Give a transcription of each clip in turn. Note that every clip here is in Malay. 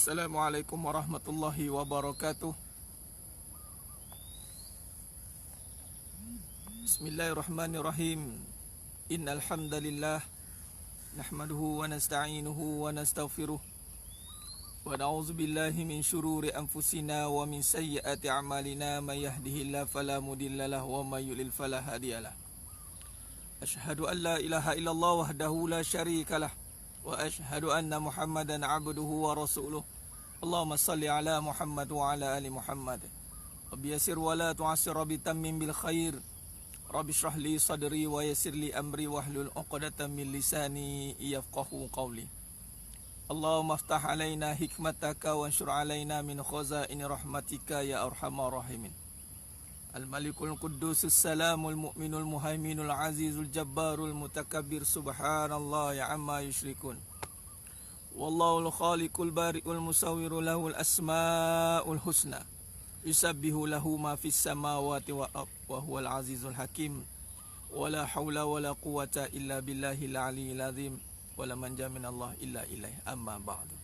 Assalamualaikum warahmatullahi wabarakatuh. Bismillahirrahmanirrahim. Innal hamdalillah nahmaduhu wa nasta'inuhu wa nastaghfiruh wa na'udzu billahi min syururi anfusina wa min sayyiati a'malina may yahdihillahu fala mudhillalah wa may yudlil fala hadiyalah. Asyhadu an la ilaha illallah wahdahu la syarikalah wa asyhadu anna Muhammadan abduhu wa rasuluh. Allahumma salli ala Muhammad wa ala ali Muhammad. Rabbi yassir wa la tu'assir, rabbi tammim bil khair. Rabbi shrah li sadri wa yassir li amri wahlul 'uqdatam min lisani yafqahu qawli. Allahumma aftah alaina hikmataka wa anshur alaina min khazaini rahmatika ya arhamar rahimin. Al-Malikul Quddusus Salamul Mu'minul Muhaiminul Azizul Jabbarul Mutakabbir Subhanallah ya amma yusyrikun. Wallahul Khaliqul Bari'ul Musawwiru lahul asma'ul husna. Yusabbihu lahu ma fis samawati wa huwal azizul hakim. Wala haula wala quwata illa billahil aliyyil azim. Wala manja minallah illa ilaih. Amma ba'du.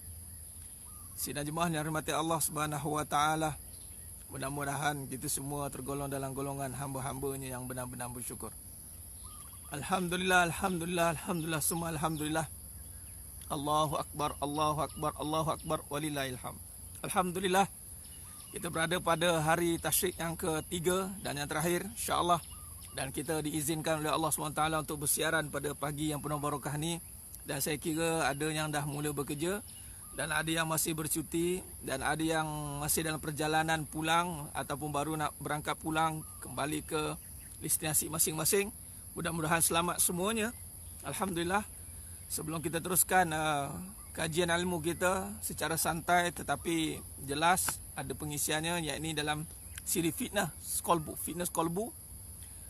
Sidang jemaah yang dirahmati Allah Subhanahu wa taala, mudah-mudahan kita semua tergolong dalam golongan hamba-hambanya yang benar-benar bersyukur. Alhamdulillah, alhamdulillah, alhamdulillah, semua alhamdulillah. Allahu Akbar, Allahu Akbar, Allahu Akbar, walillahil hamd. Alhamdulillah, kita berada pada hari tasyrik yang ketiga dan yang terakhir, insya-Allah. Dan kita diizinkan oleh Allah SWT untuk bersiaran pada pagi yang penuh barakah ni. Dan saya kira ada yang dah mula bekerja, dan ada yang masih bercuti, dan ada yang masih dalam perjalanan pulang ataupun baru nak berangkat pulang kembali ke destinasi masing-masing. Mudah-mudahan selamat semuanya. Alhamdulillah. Sebelum kita teruskan kajian ilmu kita secara santai tetapi jelas ada pengisiannya, yakni dalam siri fitness kolbu.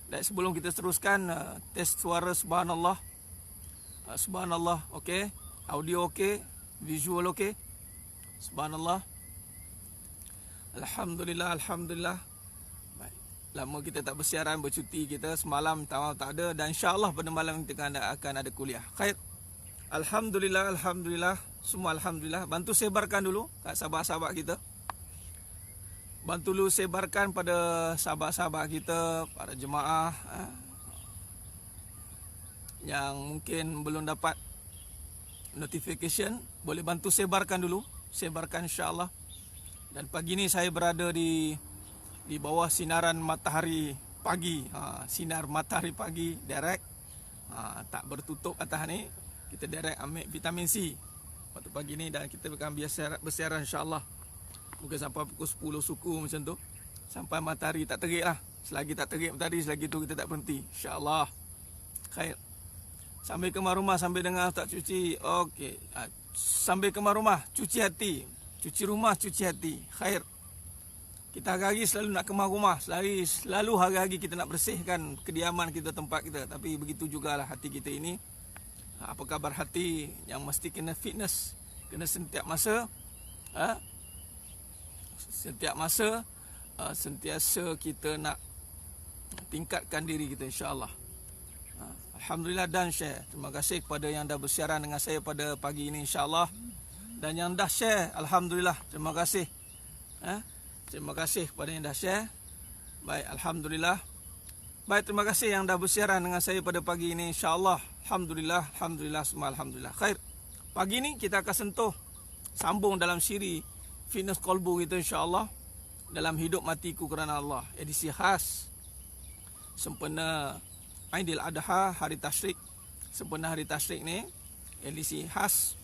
Dan sebelum kita teruskan, test suara subhanallah. Subhanallah, okey. Audio okey. Visual okey. Subhanallah. Alhamdulillah, alhamdulillah. Baik. Lama kita tak bersiaran, bercuti kita semalam tak ada, dan insya-Allah pada malam kita akan ada kuliah. Khair. Alhamdulillah, alhamdulillah. Semua alhamdulillah. Bantu sebarkan dulu kat sahabat-sahabat kita. Bantu dulu sebarkan pada sahabat-sahabat kita, para jemaah yang mungkin belum dapat notification, boleh bantu sebarkan dulu, sebarkan insya-Allah. Dan pagi ni saya berada di bawah sinaran matahari pagi, sinar matahari pagi direct, tak bertutup atas ni. Kita direct ambil vitamin C waktu pagi ni, dan kita akan bersiaran insya-Allah. Mungkin sampai pukul 10 suku macam tu, sampai matahari tak terik lah. Selagi tak terik matahari, selagi tu kita tak berhenti, insya-Allah. Khair. Sambil kemas rumah, sambil dengar tak cuci. Okey. Sambil kemas rumah, cuci hati. Cuci rumah, cuci hati. Khair. Kita hari-hari selalu nak kemas rumah. Selalu hari-hari kita nak bersihkan kediaman kita, tempat kita. Tapi begitu jugalah hati kita ini. Apa khabar hati yang mesti kena fitness. Kena setiap masa. Setiap masa. Sentiasa kita nak tingkatkan diri kita, insya-Allah. Alhamdulillah, dan share. Terima kasih kepada yang dah bersiaran dengan saya pada pagi ini, insya-Allah. Dan yang dah share, alhamdulillah, terima kasih. Terima kasih kepada yang dah share. Baik, alhamdulillah. Baik, terima kasih yang dah bersiaran dengan saya pada pagi ini, insya-Allah. Alhamdulillah, alhamdulillah, semua alhamdulillah. Khair. Pagi ni kita akan sentuh, sambung dalam siri fitness kolbu kita, insya-Allah, dalam hidup matiku kerana Allah, edisi khas sempena Aidil Adha, hari tasyrik. Sempena hari tasyrik ni, edisi khas,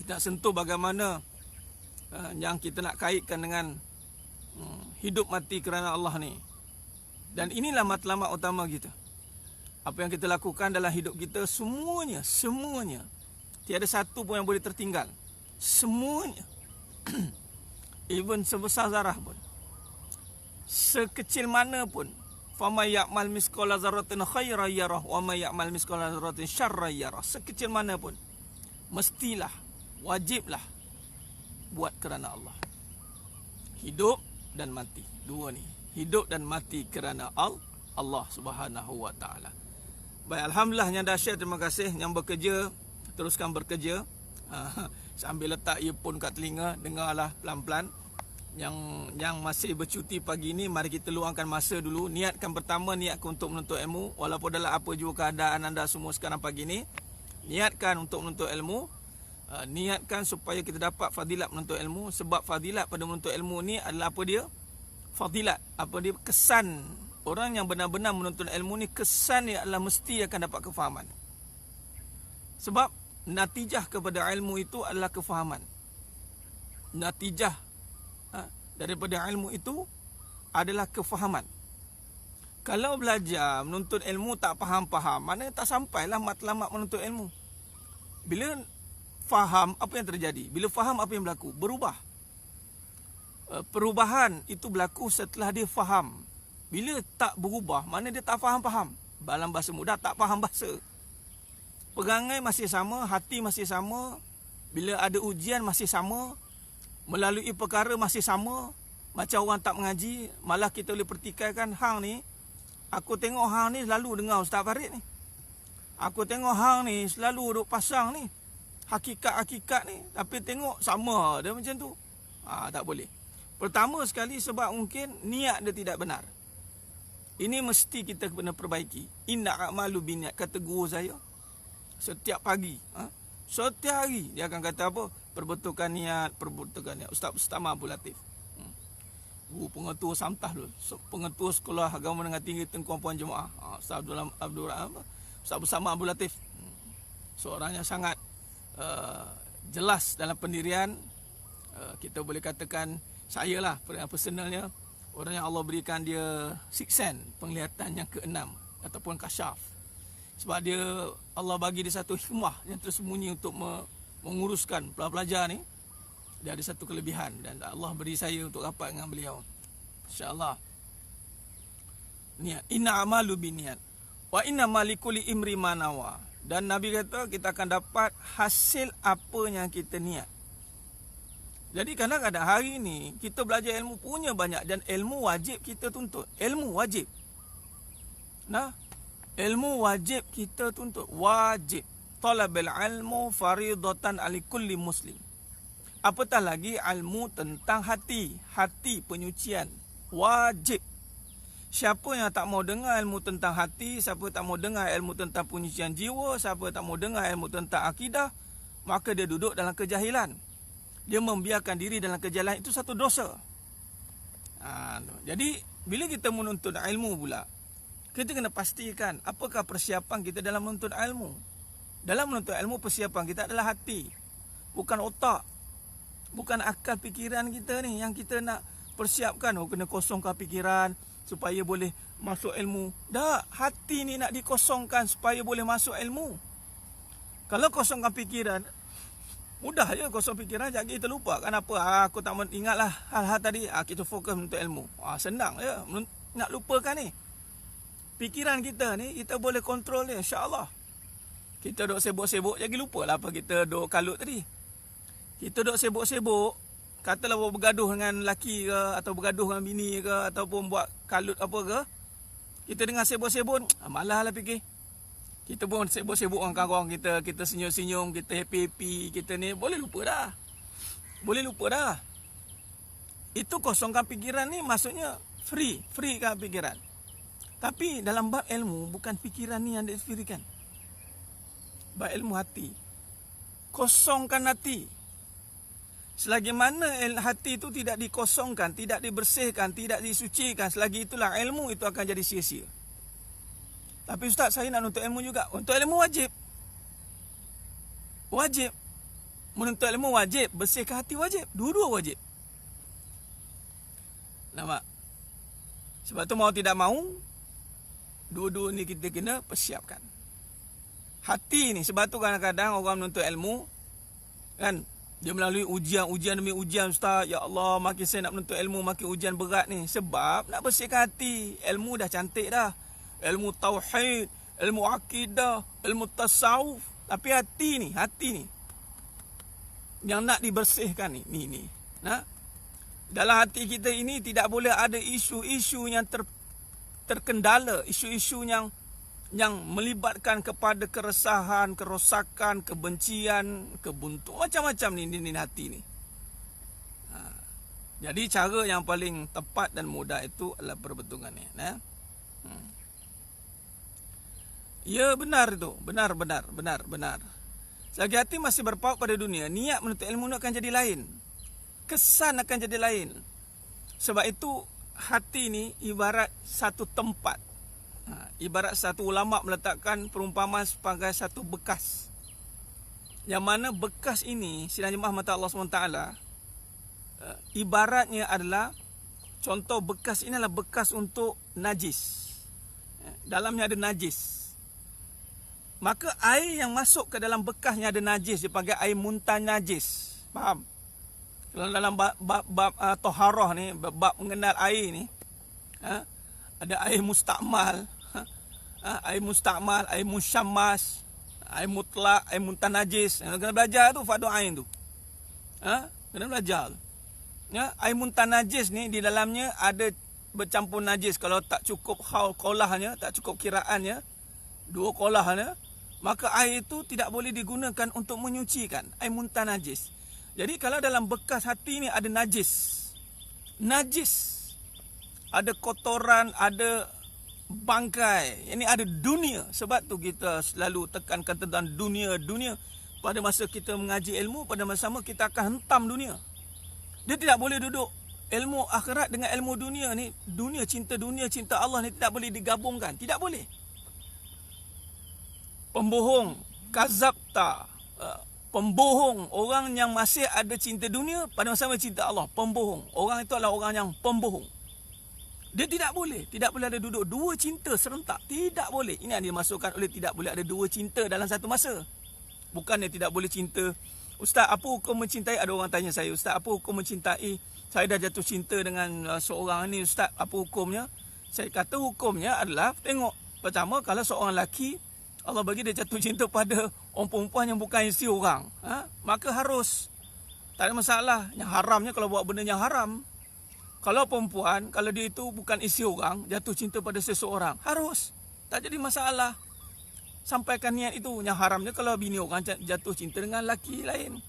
kita sentuh bagaimana yang kita nak kaitkan dengan hidup mati kerana Allah ni. Dan inilah matlamat utama kita. Apa yang kita lakukan dalam hidup kita, semuanya. Tiada satu pun yang boleh tertinggal. Semuanya. Even sebesar zarah pun, sekecil mana pun. Faman ya'mal misqala dzarratin khairan yarah wa may ya'mal misqala dzarratin syarran yarah. Sekecil mana pun, mestilah, wajiblah buat kerana Allah. Hidup dan mati, dua ni. Hidup dan mati kerana Allah Subhanahu wa taala. Baik, alhamdulillah yang dah share, terima kasih. Yang bekerja, teruskan bekerja. Sambil letak earphone kat telinga, dengarlah pelan-pelan. Yang masih bercuti pagi ni, mari kita luangkan masa dulu. Niatkan pertama, niatkan untuk menuntut ilmu. Walaupun dalam apa juga keadaan anda semua sekarang pagi ni, niatkan untuk menuntut ilmu. Niatkan supaya kita dapat fadilat menuntut ilmu. Sebab fadilat pada menuntut ilmu ni adalah apa dia? Fadilat, apa dia? Kesan. Orang yang benar-benar menuntut ilmu ni, kesan dia adalah mesti akan dapat kefahaman. Sebab natijah kepada ilmu itu adalah kefahaman. Natijah daripada ilmu itu adalah kefahaman. Kalau belajar menuntut ilmu tak faham-faham, mana tak sampailah matlamat menuntut ilmu. Bila faham, apa yang terjadi? Bila faham, apa yang berlaku? Berubah. Perubahan itu berlaku setelah dia faham. Bila tak berubah, mana dia tak faham-faham. Dalam bahasa mudah, tak faham bahasa. Perangai masih sama, hati masih sama. Bila ada ujian masih sama. Melalui perkara masih sama. Macam orang tak mengaji. Malah kita boleh pertikaikan hang ni. Aku tengok hang ni selalu dengar Ustaz Farid ni. Aku tengok hang ni selalu duk pasang ni hakikat-hakikat ni. Tapi tengok sama dia macam tu. Tak boleh. Pertama sekali sebab mungkin niat dia tidak benar. Ini mesti kita kena perbaiki. Inna a'malu biniat, kata guru saya. Setiap pagi. Setiap hari dia akan kata apa? Perbetulkan niat. Ustaz Abdul Latif, guru pengetua Samtah dulu, pengetua Sekolah Agama Menengah Tinggi Tengku Puan Jemaah, Ustaz Abdul Latif, seorang yang sangat jelas dalam pendirian. Kita boleh katakan, saya lah personalnya, orang yang Allah berikan dia sixth sense, penglihatan yang keenam ataupun kasyaf. Sebab dia, Allah bagi dia satu hikmah yang tersembunyi untuk menguruskan pelajar ni. Dia ada satu kelebihan dan Allah beri saya untuk rapat dengan beliau. InsyaAllah. Niat. Inna amalu biniat. Wa inna malikuli imri manawa. Dan Nabi kata kita akan dapat hasil apa yang kita niat. Jadi kadang-kadang hari ni kita belajar ilmu punya banyak dan ilmu wajib kita tuntut. Ilmu wajib. Ilmu wajib kita tuntut. Wajib. Talabul ilmu faridatan ali kulli muslim. Apatah lagi ilmu tentang hati. Hati penyucian. Wajib. Siapa yang tak mau dengar ilmu tentang hati, siapa tak mau dengar ilmu tentang penyucian jiwa, siapa tak mau dengar ilmu tentang akidah, maka dia duduk dalam kejahilan. Dia membiarkan diri dalam kejahilan, itu satu dosa. Jadi bila kita menuntut ilmu pula, kita kena pastikan apakah persiapan kita dalam menuntut ilmu. Dalam menuntut ilmu, persiapan kita adalah hati, bukan otak, bukan akal fikiran kita ni yang kita nak persiapkan. Kena kosongkan fikiran supaya boleh masuk ilmu. Dah, hati ni nak dikosongkan supaya boleh masuk ilmu. Kalau kosongkan fikiran, mudah je kosong fikiran, jangan kita lupa kan apa. Aku tak ingatlah hal-hal tadi. Kita fokus menuntut ilmu. Senang je nak lupakan ni. Fikiran kita ni kita boleh kontrol ni, insya-Allah. Kita duk sibuk-sibuk, jangan lupalah apa kita duk kalut tadi. Kita duk sibuk-sibuk, katalah bergaduh dengan lelaki ke, atau bergaduh dengan bini ke, ataupun buat kalut apa ke, kita dengar sibuk-sibuk, malah lah fikir. Kita pun sibuk-sibuk dengan kawan kita, kita senyum-senyum, kita happy-happy, kita ni boleh lupa dah. Boleh lupa dah. Itu kosongkan fikiran ni maksudnya free kan fikiran. Tapi dalam bab ilmu, bukan fikiran ni yang disfirikan. Bab ilmu hati. Kosongkan hati. Selagi mana hati itu tidak dikosongkan, tidak dibersihkan, tidak disucikan, selagi itulah ilmu itu akan jadi sia-sia. Tapi Ustaz, saya nak menuntut ilmu juga. Untuk ilmu wajib. Wajib. Menuntut ilmu wajib. Bersihkan hati wajib. Dua-dua wajib. Nampak? Sebab tu mau tidak mau, dua-dua ni kita kena persiapkan. Hati ni, sebab tu kadang-kadang orang menuntut ilmu, kan, dia melalui ujian demi ujian. Ustaz, ya Allah, makin saya nak menuntut ilmu, makin ujian berat ni. Sebab nak bersihkan hati. Ilmu dah cantik dah. Ilmu tauhid, ilmu akidah, ilmu tasawuf. Tapi hati ni yang nak dibersihkan ni. Dalam hati kita ini tidak boleh ada isu-isu yang terkendala, isu-isu yang yang melibatkan kepada keresahan, kerosakan, kebencian, kebuntuan, macam-macam ni hati ni. Jadi cara yang paling tepat dan mudah itu adalah perbentukan ni. Ya, benar itu, benar. Selagi hati masih berpaut pada dunia, niat menuntut ilmu akan jadi lain, kesan akan jadi lain. Sebab itu hati ni ibarat satu tempat. Ibarat satu ulama meletakkan perumpamaan sebagai satu bekas, yang mana bekas ini sidang jemaah mata Allah SWT, ibaratnya adalah, contoh bekas ini adalah bekas untuk najis. Dalamnya ada najis. Maka air yang masuk ke dalam bekasnya ada najis, dipanggil air muntah najis. Faham? Kalau dalam bab toharah ni, bab mengenal air ni, ada air mustakmal, air mustakmal, air musyammas, air mutlak, air muntah najis. Kena belajar tu fardu ain tu. Kena belajar. Air muntah najis ni di dalamnya ada bercampur najis. Kalau tak cukup qaulahnya, tak cukup kiraannya, 2 qaulahnya, maka air itu tidak boleh digunakan untuk menyucikan. Air muntah najis. Jadi kalau dalam bekas hati ni ada najis, ada kotoran, ada bangkai, ini ada dunia. Sebab tu kita selalu tekankan tentang dunia. Pada masa kita mengaji ilmu, pada masa sama kita akan hentam dunia. Dia tidak boleh duduk ilmu akhirat dengan ilmu dunia ni. Cinta Allah ni tidak boleh digabungkan. Tidak boleh. Pembohong, kazabta, pembohong, orang yang masih ada cinta dunia pada masa sama cinta Allah, pembohong. Orang itu adalah orang yang pembohong. Dia tidak boleh ada duduk 2 cinta serentak. Tidak boleh. Ini yang dimasukkan oleh tidak boleh ada 2 cinta dalam satu masa. Bukannya tidak boleh cinta. Ustaz, apa hukum mencintai? Ada orang tanya saya, Ustaz, apa hukum mencintai? Saya dah jatuh cinta dengan seorang ni, Ustaz, apa hukumnya? Saya kata hukumnya adalah, tengok. Pertama, kalau seorang lelaki, Allah bagi dia jatuh cinta pada orang perempuan yang bukan isteri orang, maka harus. Tak ada masalah. Yang haramnya kalau buat benda yang haram. Kalau perempuan, kalau dia itu bukan isteri orang, jatuh cinta pada seseorang, harus. Tak jadi masalah. Sampaikan niat itu. Yang haramnya kalau bini orang jatuh cinta dengan lelaki lain.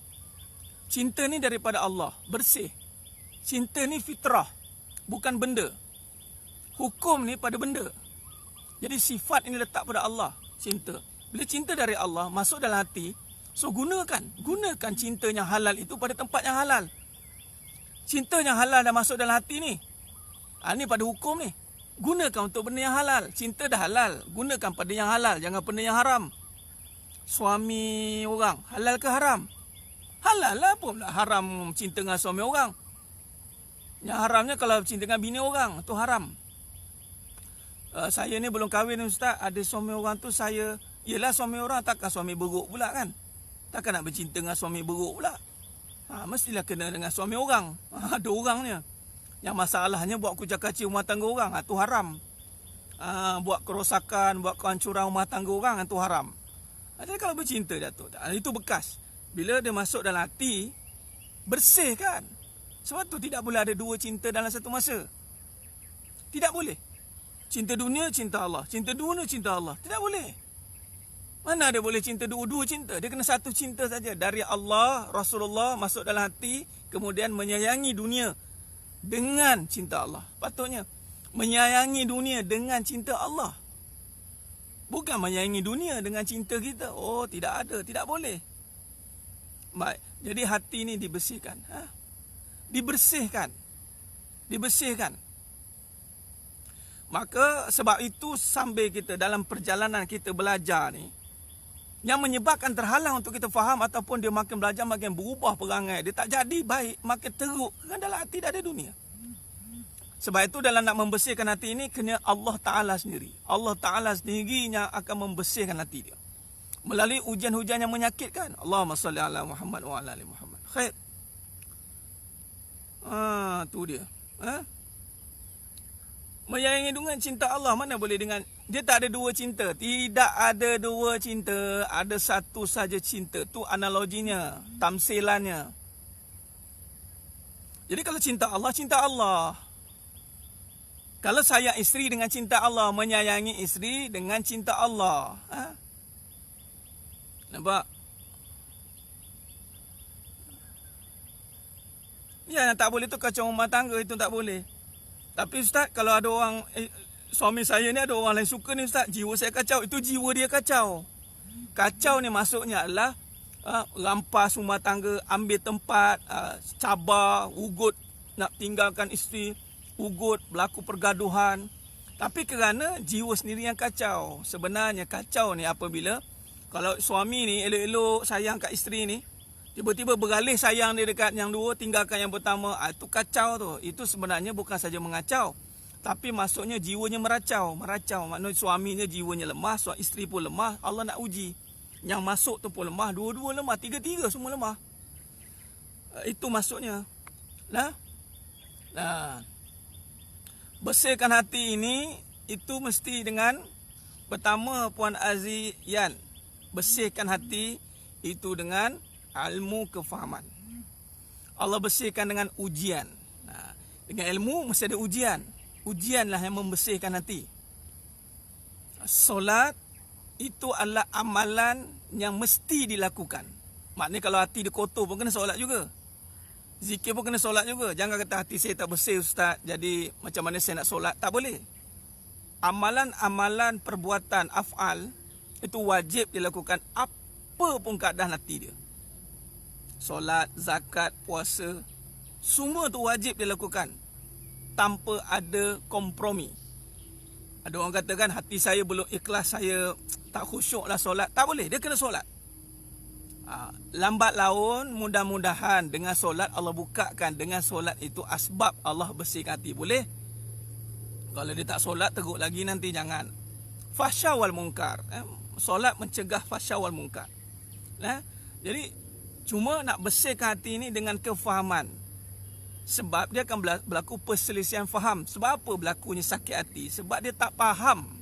Cinta ni daripada Allah, bersih. Cinta ni fitrah, bukan benda. Hukum ni pada benda. Jadi sifat ini letak pada Allah. Cinta. Bila cinta dari Allah masuk dalam hati, so gunakan cinta yang halal itu pada tempat yang halal. Cinta yang halal dah masuk dalam hati ni. Ni pada hukum ni. Gunakan untuk benda yang halal. Cinta dah halal, gunakan pada yang halal, jangan benda yang haram. Suami orang, halal ke haram? Halal lah, pun haram cinta dengan suami orang. Yang haramnya kalau cinta dengan bini orang, tu haram. Saya ni belum kahwin, Ustaz. Ada suami orang tu saya, yelah suami orang, takkan suami beruk pula kan? Takkan nak bercinta dengan suami beruk pula. Mestilah kena dengan suami orang. Ada orangnya. Yang masalahnya buat kucak-kacir rumah tangga orang, tu haram. Buat kerosakan, buat kehancuran rumah tangga orang, tu haram. Jadi kalau bercinta jatuh, itu bekas. Bila dia masuk dalam hati, bersih kan? Sebab tu tidak boleh ada 2 cinta dalam satu masa. Tidak boleh. Cinta dunia, cinta Allah. Cinta dunia, cinta Allah. Tidak boleh. Mana ada boleh cinta 2 cinta? Dia kena 1 cinta saja. Dari Allah, Rasulullah masuk dalam hati. Kemudian menyayangi dunia dengan cinta Allah. Patutnya menyayangi dunia dengan cinta Allah. Bukan menyayangi dunia dengan cinta kita. Oh, tidak ada. Tidak boleh. Baik. Jadi hati ni dibersihkan. Dibersihkan. Maka sebab itu sambil kita dalam perjalanan kita belajar ni, yang menyebabkan terhalang untuk kita faham ataupun dia makin belajar makin berubah perangai, dia tak jadi baik, makin teruk, kerana dalam hati dah ada dunia. Sebab itu dalam nak membersihkan hati ini, kena Allah Ta'ala sendiri. Allah Ta'ala sendiri yang akan membersihkan hati dia melalui hujan-hujan yang menyakitkan. Allahumma salli ala Muhammad wa ala ali Muhammad. Khair. Tu dia. Menyayangi dengan cinta Allah, mana boleh dengan, dia tak ada 2 cinta. Tidak ada 2 cinta, ada 1 saja cinta. Tu analoginya, tamsilannya. Jadi kalau cinta Allah, cinta Allah. Kalau sayang isteri dengan cinta Allah, menyayangi isteri dengan cinta Allah. Nampak? Ya, tak boleh tu kacau rumah tangga, itu tak boleh. Tapi Ustaz, kalau ada orang, suami saya ni ada orang lain suka ni Ustaz, jiwa saya kacau. Itu jiwa dia kacau. Kacau ni maksudnya adalah rampas rumah tangga, ambil tempat, cabar, ugut nak tinggalkan isteri, ugut, berlaku pergaduhan. Tapi kerana jiwa sendiri yang kacau. Sebenarnya kacau ni apabila kalau suami ni elok-elok sayang kat isteri ni, tiba-tiba beralih sayang dia dekat yang dua, tinggalkan yang pertama, itu kacau tu. Itu sebenarnya bukan saja mengacau, tapi maksudnya jiwanya meracau. Maknanya suaminya jiwanya lemah, isteri pun lemah. Allah nak uji. Yang masuk tu pun lemah, dua-dua lemah, tiga-tiga semua lemah. Itu maksudnya. Nah, bersihkan hati ini itu mesti dengan pertama Puan Aziyan, bersihkan hati itu dengan ilmu kefahaman. Allah bersihkan dengan ujian. Nah, dengan ilmu mesti ada ujian. Ujianlah yang membersihkan hati. Solat itu adalah amalan yang mesti dilakukan. Maknanya kalau hati dia kotor pun kena solat juga. Zikir pun kena solat juga. Jangan kata hati saya tak bersih Ustaz, jadi macam mana saya nak solat. Tak boleh. Amalan-amalan perbuatan af'al itu wajib dilakukan apa pun keadaan hati dia. Solat, zakat, puasa, semua tu wajib dilakukan tanpa ada kompromi. Ada orang katakan hati saya belum ikhlas, saya tak khusyuk lah solat. Tak boleh, dia kena solat. Lambat laun mudah-mudahan dengan solat Allah bukakan, dengan solat itu asbab Allah bersihkan hati. Boleh? Kalau dia tak solat teruk lagi nanti jangan. Fahsya wal munkar. Solat mencegah fahsya wal munkar. Jadi cuma nak bersihkan hati ini dengan kefahaman. Sebab dia akan berlaku perselisihan faham. Sebab apa berlakunya sakit hati? Sebab dia tak faham.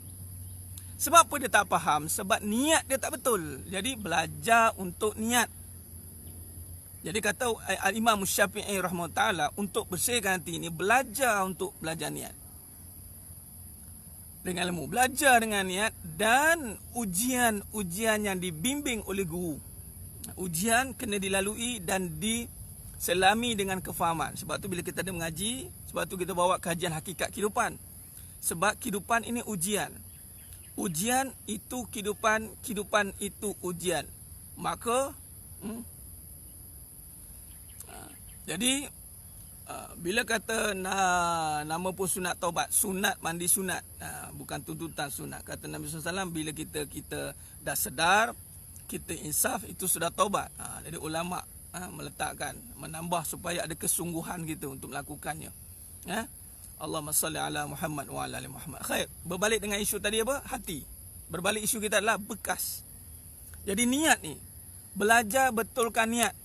Sebab apa dia tak faham? Sebab niat dia tak betul. Jadi belajar untuk niat. Jadi kata Imam Syafi'i rahimahullah, untuk bersihkan hati ini belajar untuk belajar niat. Dengan ilmu, belajar dengan niat dan ujian-ujian yang dibimbing oleh guru. Ujian kena dilalui dan diselami dengan kefahaman. Sebab tu bila kita ada mengaji, sebab tu kita bawa kajian hakikat kehidupan. Sebab kehidupan ini ujian. Ujian itu kehidupan, kehidupan itu ujian. Maka jadi bila kata nama pun sunat taubat, sunat mandi sunat, bukan tuntutan sunat. Kata Nabi SAW, bila kita dah sedar, kita insaf, itu sudah taubat. Jadi ulama meletakkan, menambah supaya ada kesungguhan kita untuk melakukannya. Allahumma salli ala Muhammad wa ala ali Muhammad. Khair. Berbalik dengan isu tadi apa? Hati. Berbalik isu kita adalah bekas. Jadi niat ni, belajar betulkan niat.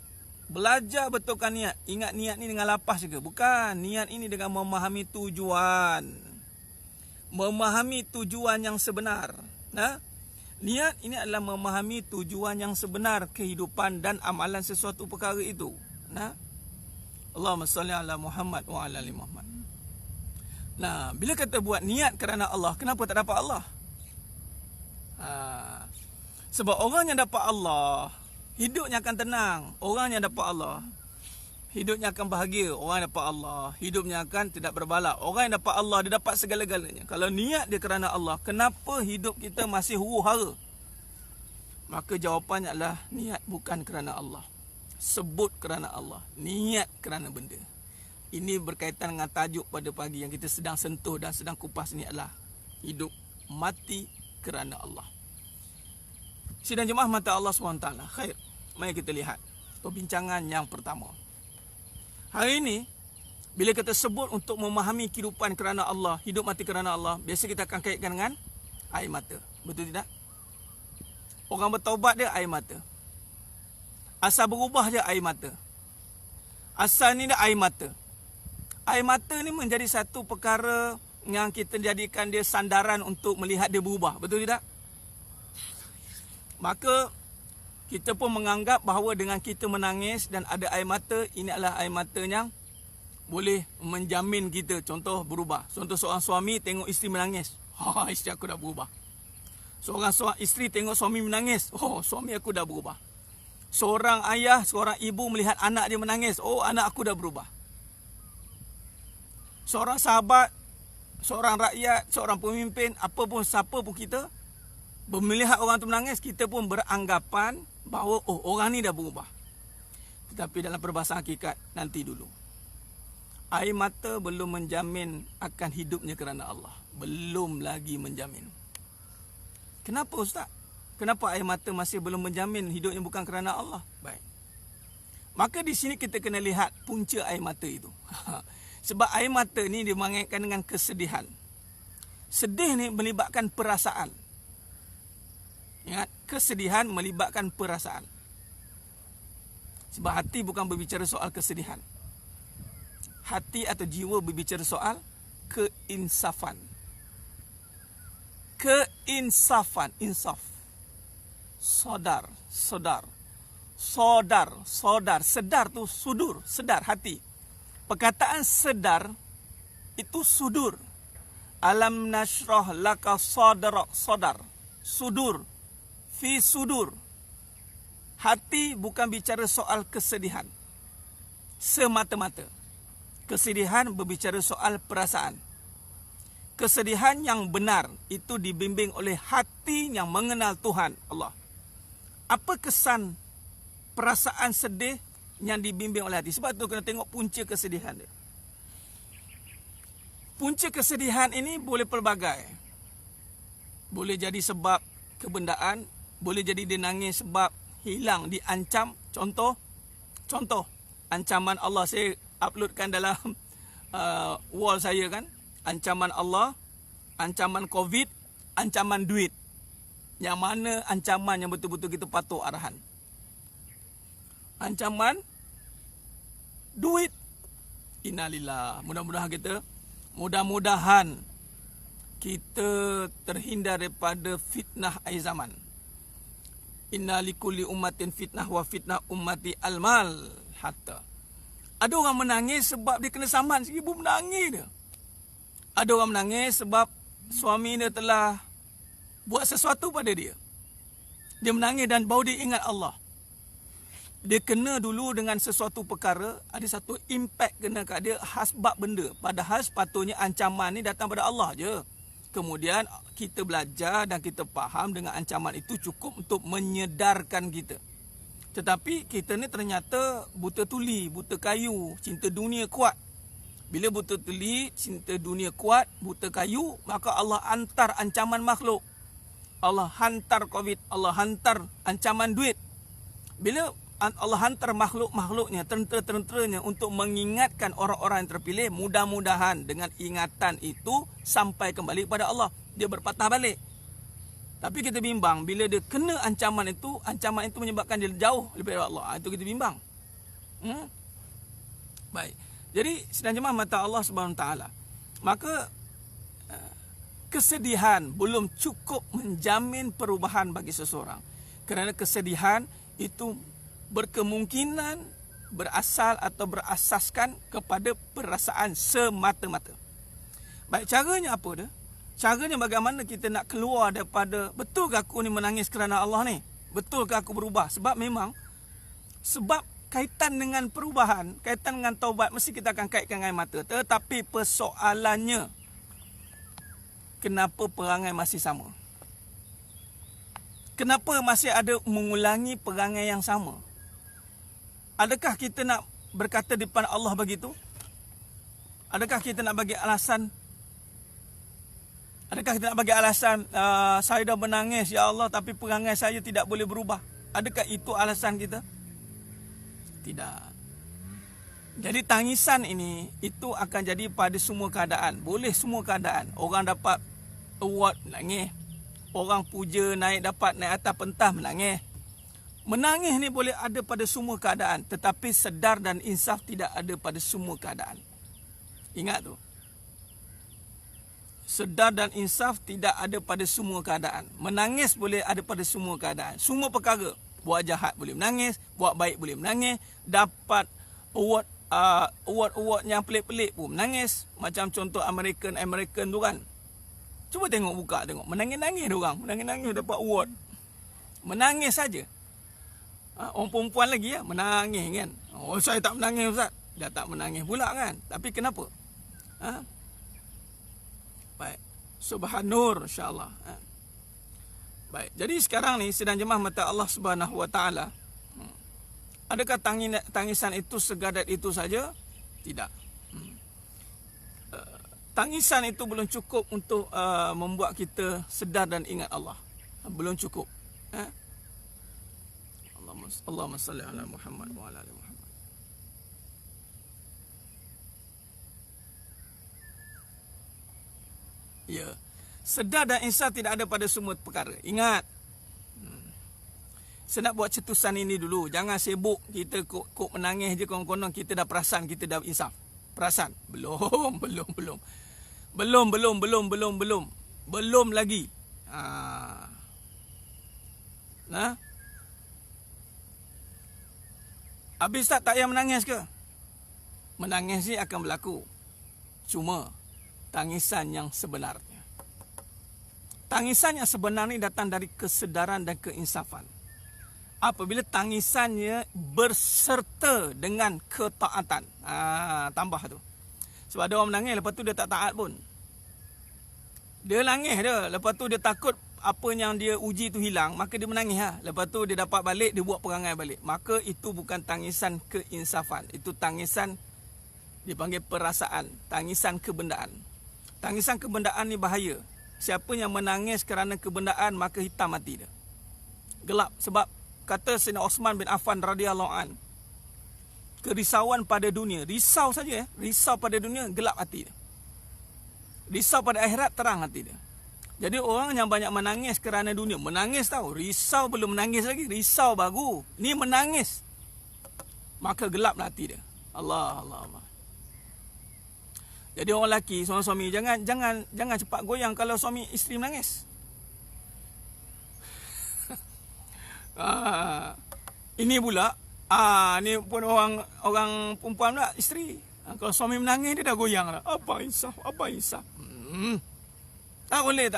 Belajar betulkan niat. Ingat niat ni dengan lapas juga. Bukan. Niat ini dengan memahami tujuan. Memahami tujuan yang sebenar. Niat ini adalah memahami tujuan yang sebenar kehidupan dan amalan sesuatu perkara itu. Allahumma salli ala Muhammad wa ala ali Muhammad. Bila kata buat niat kerana Allah, kenapa tak dapat Allah? Sebab orang yang dapat Allah, hidupnya akan tenang. Orang yang dapat Allah, hidupnya akan bahagia. Orang yang dapat Allah, hidupnya akan tidak berbalak. Orang yang dapat Allah, dia dapat segala-galanya. Kalau niat dia kerana Allah, kenapa hidup kita masih huru-hara? Maka jawapannya adalah niat bukan kerana Allah. Sebut kerana Allah. Niat kerana benda. Ini berkaitan dengan tajuk pada pagi yang kita sedang sentuh dan sedang kupas ni adalah hidup mati kerana Allah. Sidang jemaah mata Allah SWT. Khair. Mari kita lihat perbincangan yang pertama. Hari ini, bila kita sebut untuk memahami kehidupan kerana Allah, hidup mati kerana Allah, biasa kita akan kaitkan dengan air mata. Betul tidak? Orang bertaubat dia air mata. Asal berubah dia air mata. Asal ni dia air mata. Air mata ni menjadi satu perkara yang kita jadikan dia sandaran untuk melihat dia berubah. Betul tidak? Maka kita pun menganggap bahawa dengan kita menangis dan ada air mata, ini adalah air mata yang boleh menjamin kita. Contoh berubah. Contoh seorang suami tengok isteri menangis. Isteri aku dah berubah. Seorang isteri tengok suami menangis. Suami aku dah berubah. Seorang ayah, seorang ibu melihat anak dia menangis. Anak aku dah berubah. Seorang sahabat, seorang rakyat, seorang pemimpin, siapa pun kita, melihat orang tu menangis, kita pun beranggapan bahawa orang ni dah berubah. Tetapi dalam perbahasan hakikat, nanti dulu. Air mata belum menjamin akan hidupnya kerana Allah. Belum lagi menjamin. Kenapa Ustaz? Kenapa air mata masih belum menjamin hidupnya bukan kerana Allah? Baik. Maka di sini kita kena lihat punca air mata itu. Sebab air mata ni dia mengaitkan dengan kesedihan. Sedih ni melibatkan perasaan. Ingat, kesedihan melibatkan perasaan. Sebab hati bukan berbicara soal kesedihan. Hati atau jiwa berbicara soal keinsafan. Keinsafan, insaf. Sodar. Sedar tu sudur, sedar hati. Perkataan sedar itu sudur. Alam nashrah laka sadar. Sudur. Fi sudur. Hati bukan bicara soal kesedihan semata-mata. Kesedihan berbicara soal perasaan. Kesedihan yang benar itu dibimbing oleh hati yang mengenal Tuhan Allah. Apa kesan perasaan sedih yang dibimbing oleh hati? Sebab tu kena tengok punca kesedihan dia. Punca kesedihan ini boleh pelbagai. Boleh jadi sebab kebendaan, boleh jadi dia nangis sebab hilang, diancam. Contoh ancaman Allah, saya uploadkan dalam wall saya kan. Ancaman Allah, ancaman COVID, ancaman duit. Yang mana ancaman yang betul-betul kita patuh arahan? Ancaman duit. Innalillah. Mudah-mudahan kita terhindar daripada fitnah akhir zaman. Inna likulli ummatin fitnah wa fitnah ummati almal. Hatta. Ada orang menangis sebab dia kena saman, 1000 menangis dia. Ada orang menangis sebab suami dia telah buat sesuatu pada dia. Dia menangis dan baru dia ingat Allah. Dia kena dulu dengan sesuatu perkara, ada satu impact kena kat dia hasbab benda. Padahal sepatutnya ancaman ni datang pada Allah je. Kemudian kita belajar dan kita faham dengan ancaman itu cukup untuk menyedarkan kita. Tetapi kita ni ternyata buta tuli, buta kayu, cinta dunia kuat. Bila buta tuli, cinta dunia kuat, buta kayu, maka Allah hantar ancaman makhluk. Allah hantar COVID, Allah hantar ancaman duit. Bila Allah hantar makhluk-makhluknya, tentera-tenteranya untuk mengingatkan orang-orang yang terpilih, mudah-mudahan dengan ingatan itu sampai kembali kepada Allah. Dia berpatah balik. Tapi kita bimbang, bila dia kena ancaman itu menyebabkan dia jauh daripada Allah. Itu kita bimbang. Baik. Jadi sedang jemaah mata Allah Subhanahu Taala. Maka kesedihan belum cukup menjamin perubahan bagi seseorang. Kerana kesedihan itu berkemungkinan berasal atau berasaskan kepada perasaan semata-mata. Baik, caranya apa dia? Caranya bagaimana kita nak keluar daripada, betul ke aku ni menangis kerana Allah ni? Betul ke aku berubah? Sebab kaitan dengan perubahan, kaitan dengan taubat, mesti kita akan kaitkan dengan air mata. Tetapi persoalannya, kenapa perangai masih sama? Kenapa masih ada mengulangi perangai yang sama? Adakah kita nak berkata di depan Allah begitu? Adakah kita nak bagi alasan? Saya dah menangis, ya Allah, tapi perangai saya tidak boleh berubah. Adakah itu alasan kita? Tidak. Jadi tangisan ini, itu akan jadi pada semua keadaan. Boleh semua keadaan. Orang dapat award, menangis. Orang puja, naik atas pentas, menangis. Menangis ni boleh ada pada semua keadaan. Tetapi sedar dan insaf tidak ada pada semua keadaan. Ingat tu. Sedar dan insaf tidak ada pada semua keadaan. Menangis boleh ada pada semua keadaan. Semua perkara. Buat jahat boleh menangis, buat baik boleh menangis, dapat award award-award yang pelik-pelik pun menangis. Macam contoh American tu kan. Cuba tengok, buka tengok. Menangis-nangis diorang. Menangis-nangis dapat award. Menangis saja. Orang perempuan lagi ya, menangis kan. Oh, saya tak menangis Ustaz. Dah tak menangis pula kan. Tapi kenapa? Baik. Subhanur insya-Allah. Baik. Jadi sekarang ni sedang jemaah mata Allah Subhanahu Wa Taala. Adakah tangisan itu segadat itu saja? Tidak. Tangisan itu belum cukup untuk membuat kita sedar dan ingat Allah. Belum cukup. Allahumma salli ala Muhammad wa ala ali Muhammad. Ya. Sedar dan insaf tidak ada pada semua perkara. Ingat. Saya nak buat cetusan ini dulu. Jangan sibuk kita kok menangis je konon-konon kita dah perasan, kita dah insaf. Perasan? Belum. Belum lagi. Nah. Habis tak payah menangis ke? Menangis ni akan berlaku. Cuma tangisan yang sebenarnya. Tangisan yang sebenar ni datang dari kesedaran dan keinsafan. Apabila tangisannya berserta dengan ketaatan. Tambah tu. Sebab ada orang menangis, lepas tu dia tak taat pun. Dia nangis dia, lepas tu dia takut apa yang dia uji tu hilang, maka dia menangis lah. Lepas tu dia dapat balik, dia buat perangai balik. Maka itu bukan tangisan keinsafan. Itu tangisan dipanggil perasaan. Tangisan kebendaan. Tangisan kebendaan ni bahaya. Siapa yang menangis kerana kebendaan, maka hitam mati dia. Gelap. Sebab kata Sayyidina Osman bin Affan radhiyallahu an, kerisauan pada dunia, risau saja risau pada dunia, gelap hati dia. Risau pada akhirat, terang hati dia. Jadi orang yang banyak menangis kerana dunia, menangis tahu, risau belum menangis lagi, risau baru. Ni menangis, maka gelaplah hati dia. Allah. Jadi orang lelaki, seorang suami, jangan cepat goyang kalau suami isteri menangis. Ini pula, ni pun orang perempuan pula, isteri. Kalau suami menangis dia dah goyang lah. Apa insaf? Tak boleh.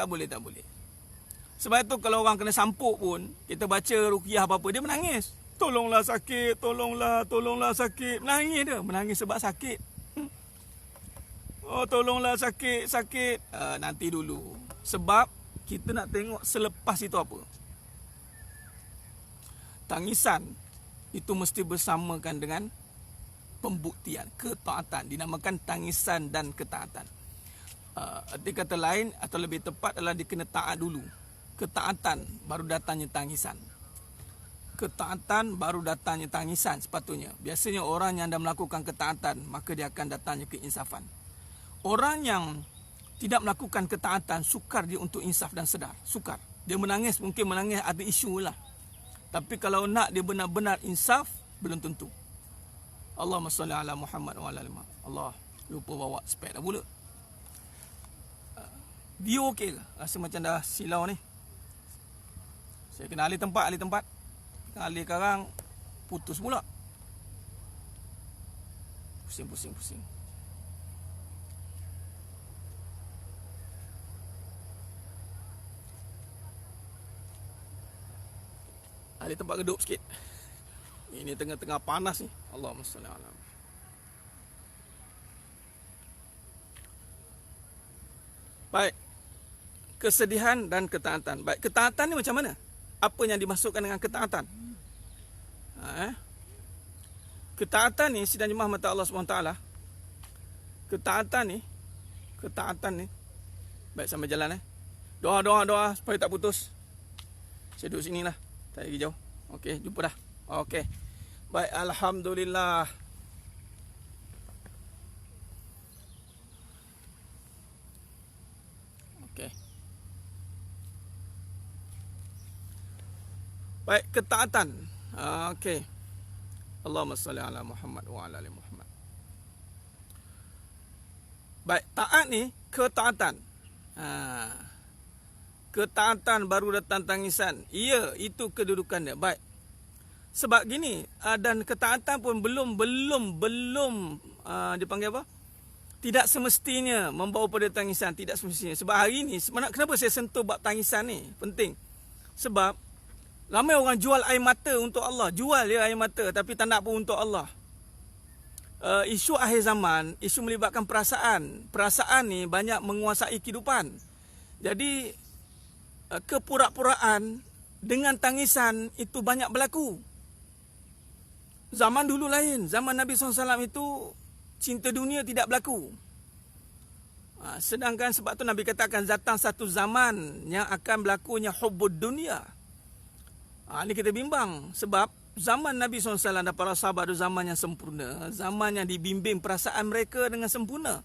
Sebab itu kalau orang kena sampuk pun, kita baca ruqyah apa-apa, dia menangis. Tolonglah sakit, tolonglah sakit. Menangis dia, menangis sebab sakit. Oh, tolonglah sakit. Nanti dulu. Sebab kita nak tengok selepas itu apa. Tangisan itu mesti bersamakan dengan pembuktian, ketaatan. Dinamakan tangisan dan ketaatan. Arti kata lain atau lebih tepat adalah dia kena taat dulu. Ketaatan baru datangnya tangisan. Ketaatan baru datangnya tangisan sepatutnya. Biasanya orang yang dah melakukan ketaatan, maka dia akan datangnya keinsafan. Orang yang tidak melakukan ketaatan, sukar dia untuk insaf dan sedar. Sukar. Dia menangis, mungkin menangis ada isu lah. Tapi kalau nak dia benar-benar insaf, belum tentu. Allahumma salli ala Muhammad wa ala ali Muhammad. Allah, lupa bawa spek dah pula. View okey ke? Rasa macam dah silau ni. Saya kena alih tempat. Alih karang, putus pula. Pusing. Alih tempat geduk sikit. Ini tengah-tengah panas ni. Allahumma salli ala Muhammad. Baik. Kesedihan dan ketaatan. Baik, ketaatan ni macam mana? Apa yang dimaksudkan dengan ketaatan? Ketaatan ni sidang jemaah mata Allah SWT. Ketaatan ni. Baik, sambil jalan Doa supaya tak putus. Saya duduk sini lah. Tak lagi jauh. Okey, jumpa dah. Okey. Baik, alhamdulillah. Okey. Baik, ketaatan. Okey. Allahumma salli ala Muhammad wa ala ali Muhammad. Baik, taat ni ketaatan. Ketaatan baru datang tangisan. Ya, itu kedudukan dia. Baik. Sebab gini, dan ketaatan pun belum dipanggil apa? Tidak semestinya membawa pada tangisan, tidak semestinya. Sebab hari ni, kenapa saya sentuh bab tangisan ni? Penting. Sebab ramai orang jual air mata untuk Allah. Jual dia air mata tapi tak nak pun untuk Allah. Isu akhir zaman, isu melibatkan perasaan. Perasaan ni banyak menguasai kehidupan. Jadi, kepura-puraan dengan tangisan itu banyak berlaku. Zaman dulu lain. Zaman Nabi SAW itu cinta dunia tidak berlaku. Sedangkan sebab tu Nabi katakan datang satu zaman yang akan berlakunya hubbud dunia. Ini kita bimbang. Sebab zaman Nabi SAW dan para sahabat itu zaman yang sempurna. Zaman yang dibimbing perasaan mereka dengan sempurna.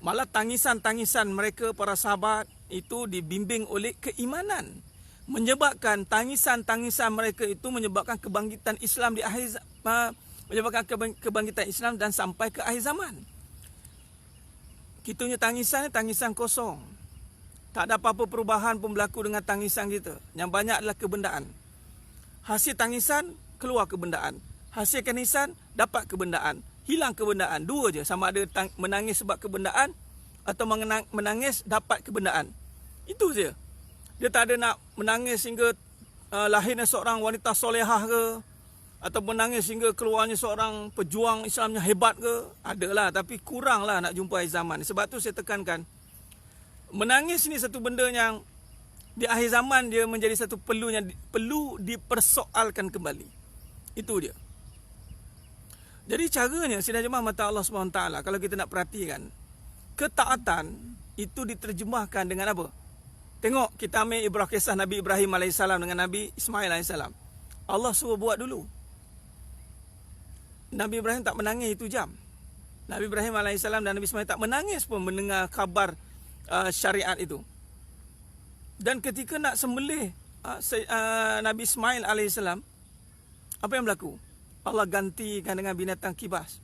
Malah tangisan-tangisan mereka para sahabat itu dibimbing oleh keimanan. Menyebabkan tangisan-tangisan mereka itu menyebabkan kebangkitan Islam di akhir menyebabkan kebangkitan Islam dan sampai ke akhir zaman. Kita punya tangisan kosong. Tak ada apa-apa perubahan pun berlaku dengan tangisan kita. Yang banyak adalah kebendaan. Hasil tangisan keluar kebendaan. Hasil tangisan dapat kebendaan. Hilang kebendaan. Dua je, sama ada menangis sebab kebendaan atau menangis dapat kebendaan. Itu je. Dia tak ada nak menangis hingga lahirnya seorang wanita solehah ke, atau menangis hingga keluarnya seorang pejuang Islam yang hebat ke. Adalah, tapi kuranglah nak jumpa akhir zaman. Sebab tu saya tekankan, menangis ni satu benda yang di akhir zaman dia menjadi satu perlu dipersoalkan kembali. Itu dia. Jadi caranya sidang jemaah mata Allah SWT, kalau kita nak perhatikan, ketaatan itu diterjemahkan dengan apa? Tengok, kita ambil kisah Nabi Ibrahim AS dengan Nabi Ismail AS. Allah suruh buat dulu. Nabi Ibrahim tak menangis itu jam. Nabi Ibrahim AS dan Nabi Ismail tak menangis pun mendengar khabar syariat itu. Dan ketika nak sembelih Nabi Ismail AS, apa yang berlaku? Allah gantikan dengan binatang kibas.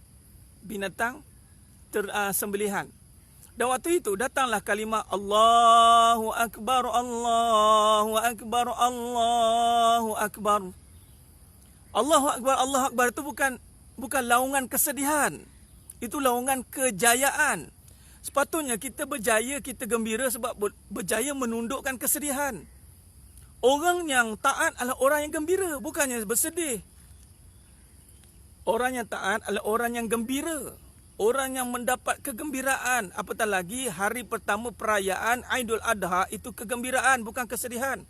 Binatang sembelihan. Dan waktu itu datanglah kalimah Allahu Akbar, Allahu Akbar, Allahu Akbar. Allahu Akbar, Allahu Akbar itu bukan laungan kesedihan. Itu laungan kejayaan. Sepatutnya kita berjaya, kita gembira sebab berjaya menundukkan kesedihan. Orang yang taat adalah orang yang gembira, bukannya bersedih. Orang yang taat adalah orang yang gembira. Orang yang mendapat kegembiraan. Apatah lagi hari pertama perayaan Aidul Adha itu kegembiraan, bukan kesedihan.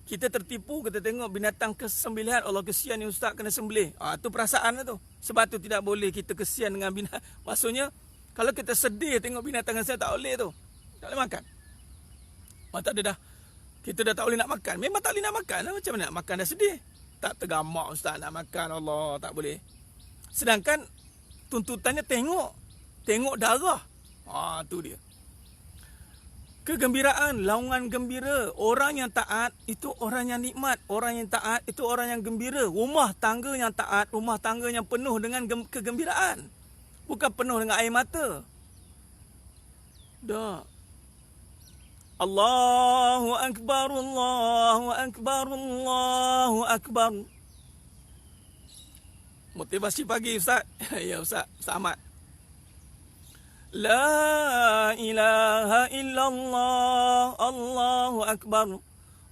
Kita tertipu, kita tengok binatang kesembelihan. Allah, kesian ni ustaz kena sembelih. Itu perasaan tu. Sebab tu tidak boleh kita kesian dengan binatang. Maksudnya, kalau kita sedih tengok binatang kesembelihan, tak boleh tu. Tak boleh makan. Tak ada dah. Kita dah tak boleh nak makan. Memang tak boleh nak makan. Macam mana nak makan dah sedih? Tak tergamak ustaz nak makan. Allah, tak boleh. Sedangkan tuntutannya tengok darah. Tu dia. Kegembiraan, laungan gembira. Orang yang taat itu orang yang nikmat. Orang yang taat itu orang yang gembira. Rumah tangga yang taat, rumah tangga yang penuh dengan kegembiraan. Bukan penuh dengan air mata. Dah. Allahu Akbar, Allahu Akbar, Allahu Akbar. Motivasi pagi Ustaz. Ya Ustaz Ahmad. La ilaha illallah, Allahu Akbar,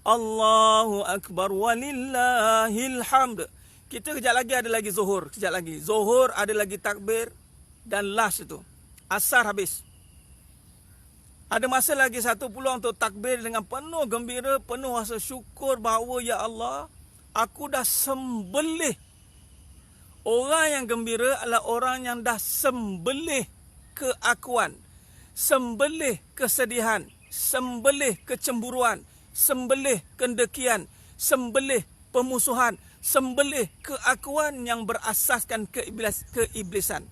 Allahu Akbar, walillahil hamd. Kita kejap lagi ada lagi zuhur. Kejap lagi. Zuhur ada lagi takbir. Dan last itu. Asar habis. Ada masa lagi satu peluang untuk takbir dengan penuh gembira, penuh rasa syukur bahawa ya Allah, aku dah sembelih. Orang yang gembira adalah orang yang dah sembelih keakuan, sembelih kesedihan, sembelih kecemburuan, sembelih kendekian, sembelih pemusuhan, sembelih keakuan yang berasaskan keiblisan.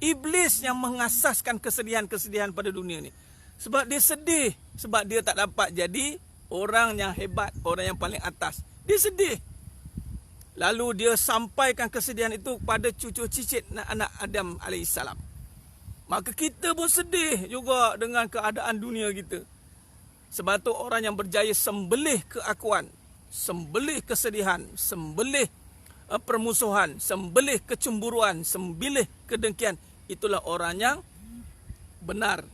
Iblis yang mengasaskan kesedihan-kesedihan pada dunia ni. Sebab dia sedih, sebab dia tak dapat jadi orang yang hebat, orang yang paling atas. Dia sedih. Lalu dia sampaikan kesedihan itu kepada cucu cicit anak Adam AS. Maka kita pun sedih juga dengan keadaan dunia kita. Sebab tu orang yang berjaya sembelih keakuan, sembelih kesedihan, sembelih permusuhan, sembelih kecemburuan, sembelih kedengkian. Itulah orang yang benar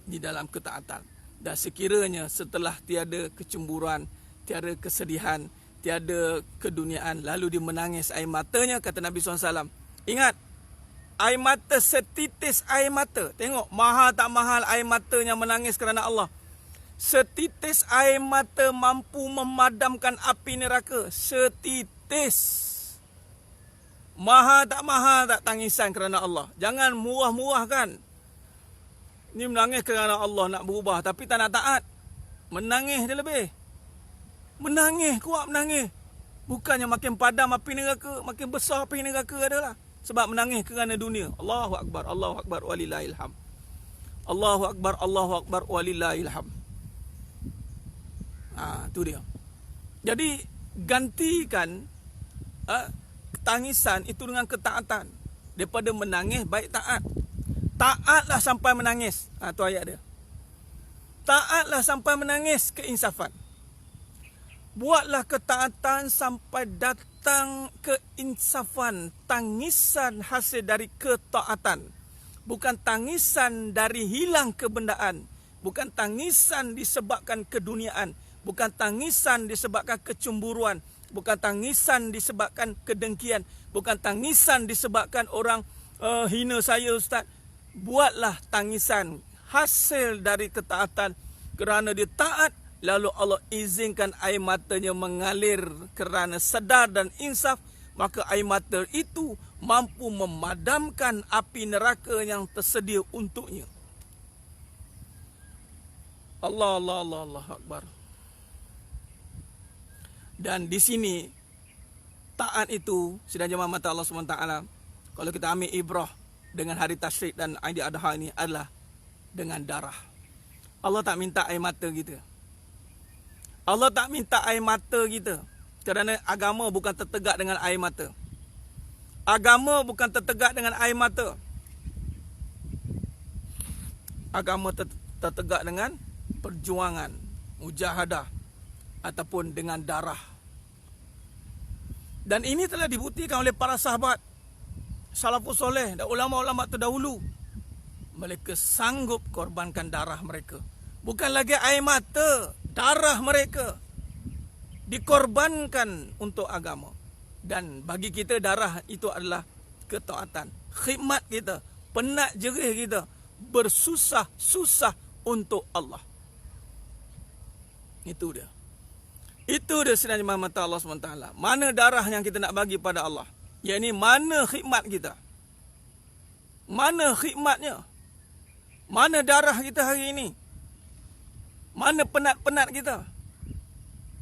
di dalam ketaatan. Dan sekiranya setelah tiada kecemburuan, tiada kesedihan, tiada keduniaan, lalu dia menangis air matanya, kata Nabi SAW. Ingat, air mata setitis air mata. Tengok, mahal tak mahal air matanya menangis kerana Allah. Setitis air mata mampu memadamkan api neraka. Setitis. Mahal tak tangisan kerana Allah. Jangan murah-murahkan. Ni menangis kerana Allah nak berubah, tapi tak nak taat. Menangis dia lebih. Menangis, kuat menangis. Bukannya makin padam api neraka, makin besar api neraka adalah. Sebab menangis kerana dunia. Allahu Akbar, Allahu Akbar, walillahilham. Allahu Akbar, Allahu Akbar, walillahilham. Tu dia. Jadi, gantikan tangisan itu dengan ketaatan. Daripada menangis, baik taat. Taatlah sampai menangis. Tu ayat dia. Taatlah sampai menangis, keinsafan. Buatlah ketaatan sampai datang keinsafan. Tangisan hasil dari ketaatan. Bukan tangisan dari hilang kebendaan. Bukan tangisan disebabkan keduniaan. Bukan tangisan disebabkan kecemburuan. Bukan tangisan disebabkan kedengkian. Bukan tangisan disebabkan orang hina saya, Ustaz. Buatlah tangisan hasil dari ketaatan. Kerana dia taat, lalu Allah izinkan air matanya mengalir kerana sedar dan insaf. Maka air mata itu mampu memadamkan api neraka yang tersedia untuknya. Allah Akbar. Dan di sini taat itu sidang jemaah mata Allah SWT, kalau kita ambil ibrah dengan hari tasyrik dan Aidil Adha ini adalah dengan darah. Allah tak minta air mata kita. Allah tak minta air mata kita. Kerana agama bukan tertegak dengan air mata. Agama bukan tertegak dengan air mata. Agama tertegak dengan perjuangan, mujahadah ataupun dengan darah. Dan ini telah dibuktikan oleh para sahabat salafus soleh dan ulama-ulama terdahulu. Mereka sanggup korbankan darah mereka. Bukan lagi air mata, darah mereka dikorbankan untuk agama. Dan bagi kita darah itu adalah ketaatan. Khidmat kita, penat jerih kita, bersusah-susah untuk Allah. Itu dia. Itu dia sedang jemaah mata Allah SWT. Mana darah yang kita nak bagi pada Allah? Yang ini mana khidmat kita? Mana khidmatnya? Mana darah kita hari ini? Mana penat-penat kita?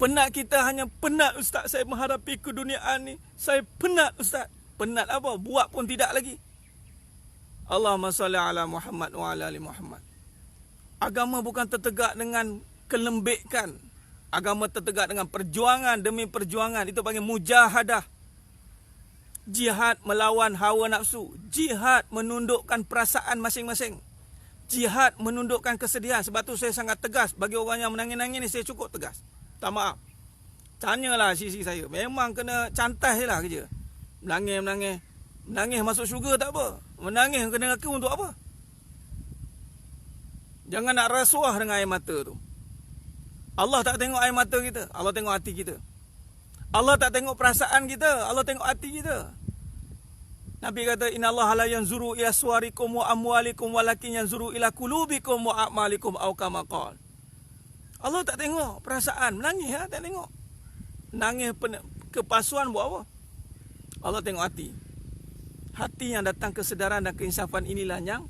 Penat kita hanya penat, Ustaz, saya menghadapi keduniaan ni. Saya penat, Ustaz. Penat apa? Buat pun tidak lagi. Allahumma salli ala Muhammad wa ala ali Muhammad. Agama bukan tertegak dengan kelembekan. Agama tertegak dengan perjuangan demi perjuangan. Itu panggil mujahadah. Jihad melawan hawa nafsu. Jihad menundukkan perasaan masing-masing. Jihad menundukkan kesedihan. Sebab tu saya sangat tegas. Bagi orang yang menangis-nangis ni, saya cukup tegas. Tak maaf. Tanyalah sisi saya. Memang kena cantas je lah kerja. Menangis-menangis. Menangis masuk syurga tak apa. Menangis kena neraka untuk apa? Jangan nak rasuah dengan air mata tu. Allah tak tengok air mata kita. Allah tengok hati kita. Allah tak tengok perasaan kita. Allah tengok hati kita. Nabi kata, innallaha la yanzuru ila suwarikum wa amwalikum walakin yanzuru ila qulubikum wa a'malikum aw kama qala. Allah tak tengok perasaan. Menangis tak tengok. Nangis kepasuan buat apa? Allah tengok hati. Hati yang datang kesedaran dan keinsafan inilah yang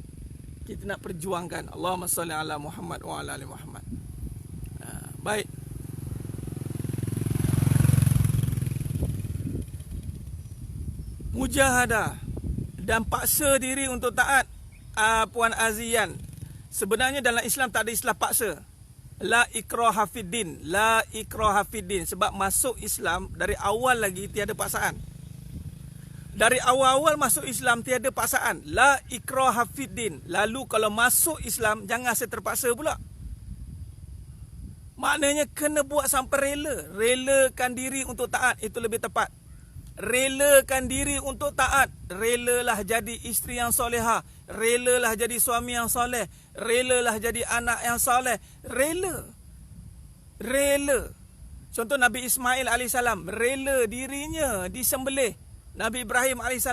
kita nak perjuangkan. Allahumma salli ala Muhammad wa ala ali Muhammad. Baik. Mujahadah dan paksa diri untuk taat. Puan Azian, sebenarnya dalam Islam tak ada istilah paksa. La ikraha fiddin. La ikraha fiddin. Sebab masuk Islam dari awal lagi tiada paksaan. Dari awal-awal masuk Islam tiada paksaan. La ikraha fiddin. Lalu kalau masuk Islam jangan saya terpaksa pula. Maknanya kena buat sampai rela. Relakan diri untuk taat, itu lebih tepat. Relakan diri untuk taat. Relalah jadi isteri yang solehah. Relalah jadi suami yang soleh. Relalah jadi anak yang soleh. Rela. Contoh Nabi Ismail AS, rela dirinya disembelih. Nabi Ibrahim AS,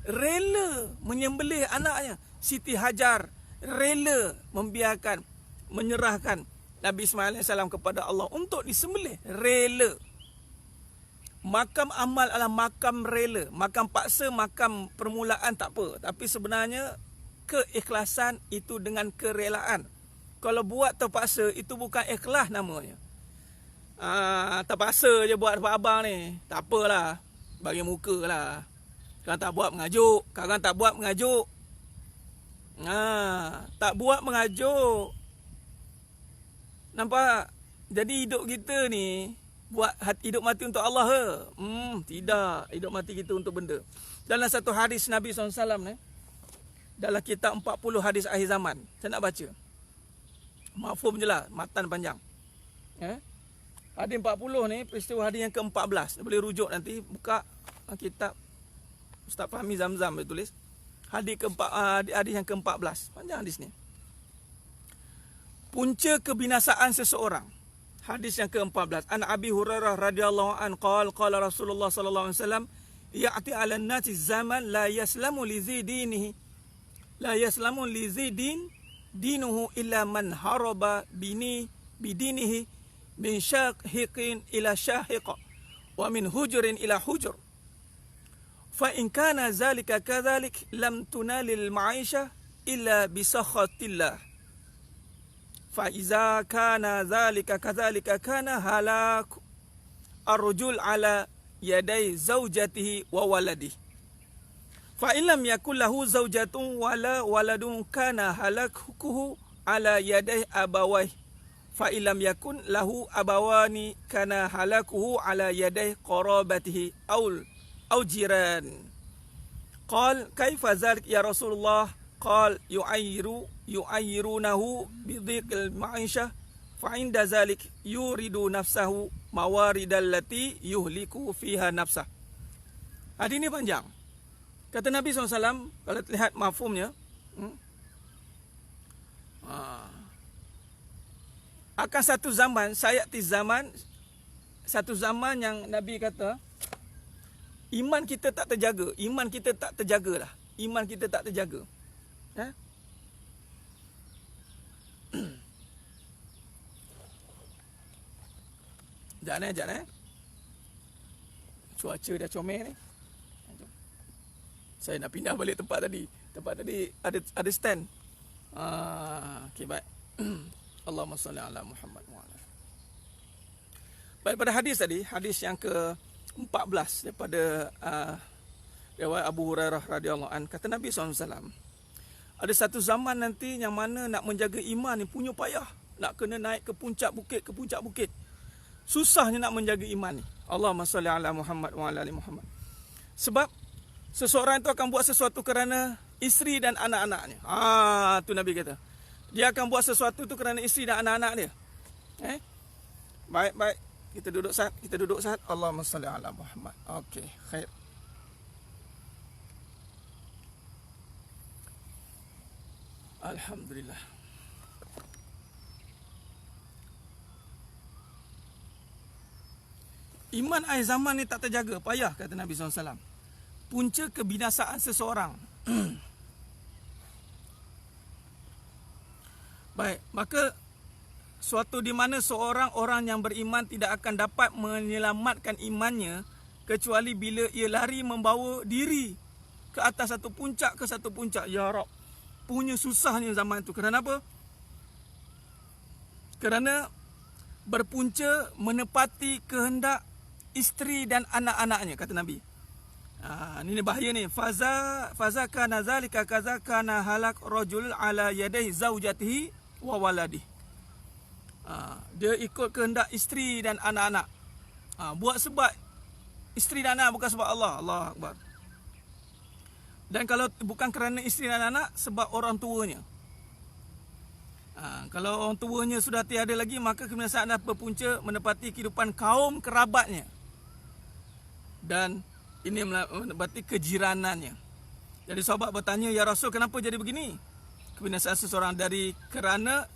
rela menyembelih anaknya. Siti Hajar, rela membiarkan, menyerahkan Nabi Ismail AS kepada Allah untuk disembelih. Rela. Makam amal adalah makam rela. Makam paksa, makam permulaan tak apa. Tapi sebenarnya keikhlasan itu dengan kerelaan. Kalau buat terpaksa, itu bukan ikhlas namanya. Terpaksa je buat depan abang ni. Tak apalah, bagi muka lah. Kadang tak buat mengajuk. Kadang tak buat mengajuk. Tak buat mengajuk. Nampak? Jadi hidup kita ni buat hidup mati untuk Allah ke? Tidak. Hidup mati kita untuk benda. Dalam satu hadis Nabi SAW ni, dalam kitab 40 hadis akhir zaman, saya nak baca. Mafhum je lah, matan panjang. Hadis 40 ni, peristiwa hadis yang ke-14. Boleh rujuk nanti, buka kitab Ustaz Fahmi Zamzam dia tulis. Hadis yang ke-14. Panjang hadis ni. Punca kebinasaan seseorang. Hadis yang ke-14. An Abi Hurairah radhiyallahu an qala Rasulullah sallallahu alaihi wasallam ya'ti 'alan nasi zaman la yaslamu li zidinihi dinuhu illa man haraba bidinihi min syahiqin ila syahiq wa min hujrin ila hujr fa in kana zalika kadhalik lam tunalil ma'isha illa bi sakhatillah. فإذا كان ذلك كذلك كان هلاك الرجل على يدي زوجته وولده فإن لم يكن له زوجة ولا ولد كان هلاكه على يدي أبويه فإن لم يكن له أبوان كان هلاكه على يدي قرابته أو جيران. قال كيف ذلك يا رسول الله؟ قال يعيرونه بضيق المعيشة فعند ذلك يورد نفسه موارد التي يهلك فيها نفسه. Hadis ini panjang. Kata Nabi SAW, kalau lihat mafhumnya, akan satu zaman, satu zaman yang Nabi kata, iman kita tak terjaga. Iman kita tak terjaga. Jangan. Cuaca dah comel ni. Saya nak pindah balik tempat tadi. Tempat tadi ada stand. Okey, baik. Allahumma salli ala Muhammad wa ala. Baik, pada hadis tadi, hadis yang ke-14 daripada riwayat Abu Hurairah radhiyallahu an, kata Nabi SAW, ada satu zaman nanti yang mana nak menjaga iman ni punya payah. Nak kena naik ke puncak bukit. Susahnya nak menjaga iman ni. Allahumma salli ala Muhammad wa ala ali Muhammad. Sebab seseorang itu akan buat sesuatu kerana isteri dan anak-anaknya. Tu Nabi kata. Dia akan buat sesuatu tu kerana isteri dan anak-anak dia. Baik. Kita duduk saat. Allahumma salli ala Muhammad. Okey, khair. Alhamdulillah. Iman akhir zaman ni tak terjaga, payah, kata Nabi SAW. Punca kebinasaan seseorang. Baik, maka suatu di mana seorang orang yang beriman tidak akan dapat menyelamatkan imannya kecuali bila ia lari membawa diri ke atas satu puncak ke satu puncak. Ya Rab, punya susahnya zaman tu. Kenapa? Kerana berpunca menepati kehendak isteri dan anak-anaknya, kata Nabi. Ini bahaya ni. Faza kana zalika kaza kana halak rajul ala yadai zaujatihi wa waladihi. Dia ikut kehendak isteri dan anak-anak. Buat sebab isteri dan anak, bukan sebab Allah. Allah Akbar. Dan kalau bukan kerana isteri dan anak, sebab orang tuanya. Kalau orang tuanya sudah tiada lagi, maka kebinasaan dah berpunca menepati kehidupan kaum kerabatnya. Dan ini menepati kejiranannya. Jadi sahabat bertanya, ya Rasul, kenapa jadi begini? Kebinasaan seseorang kerana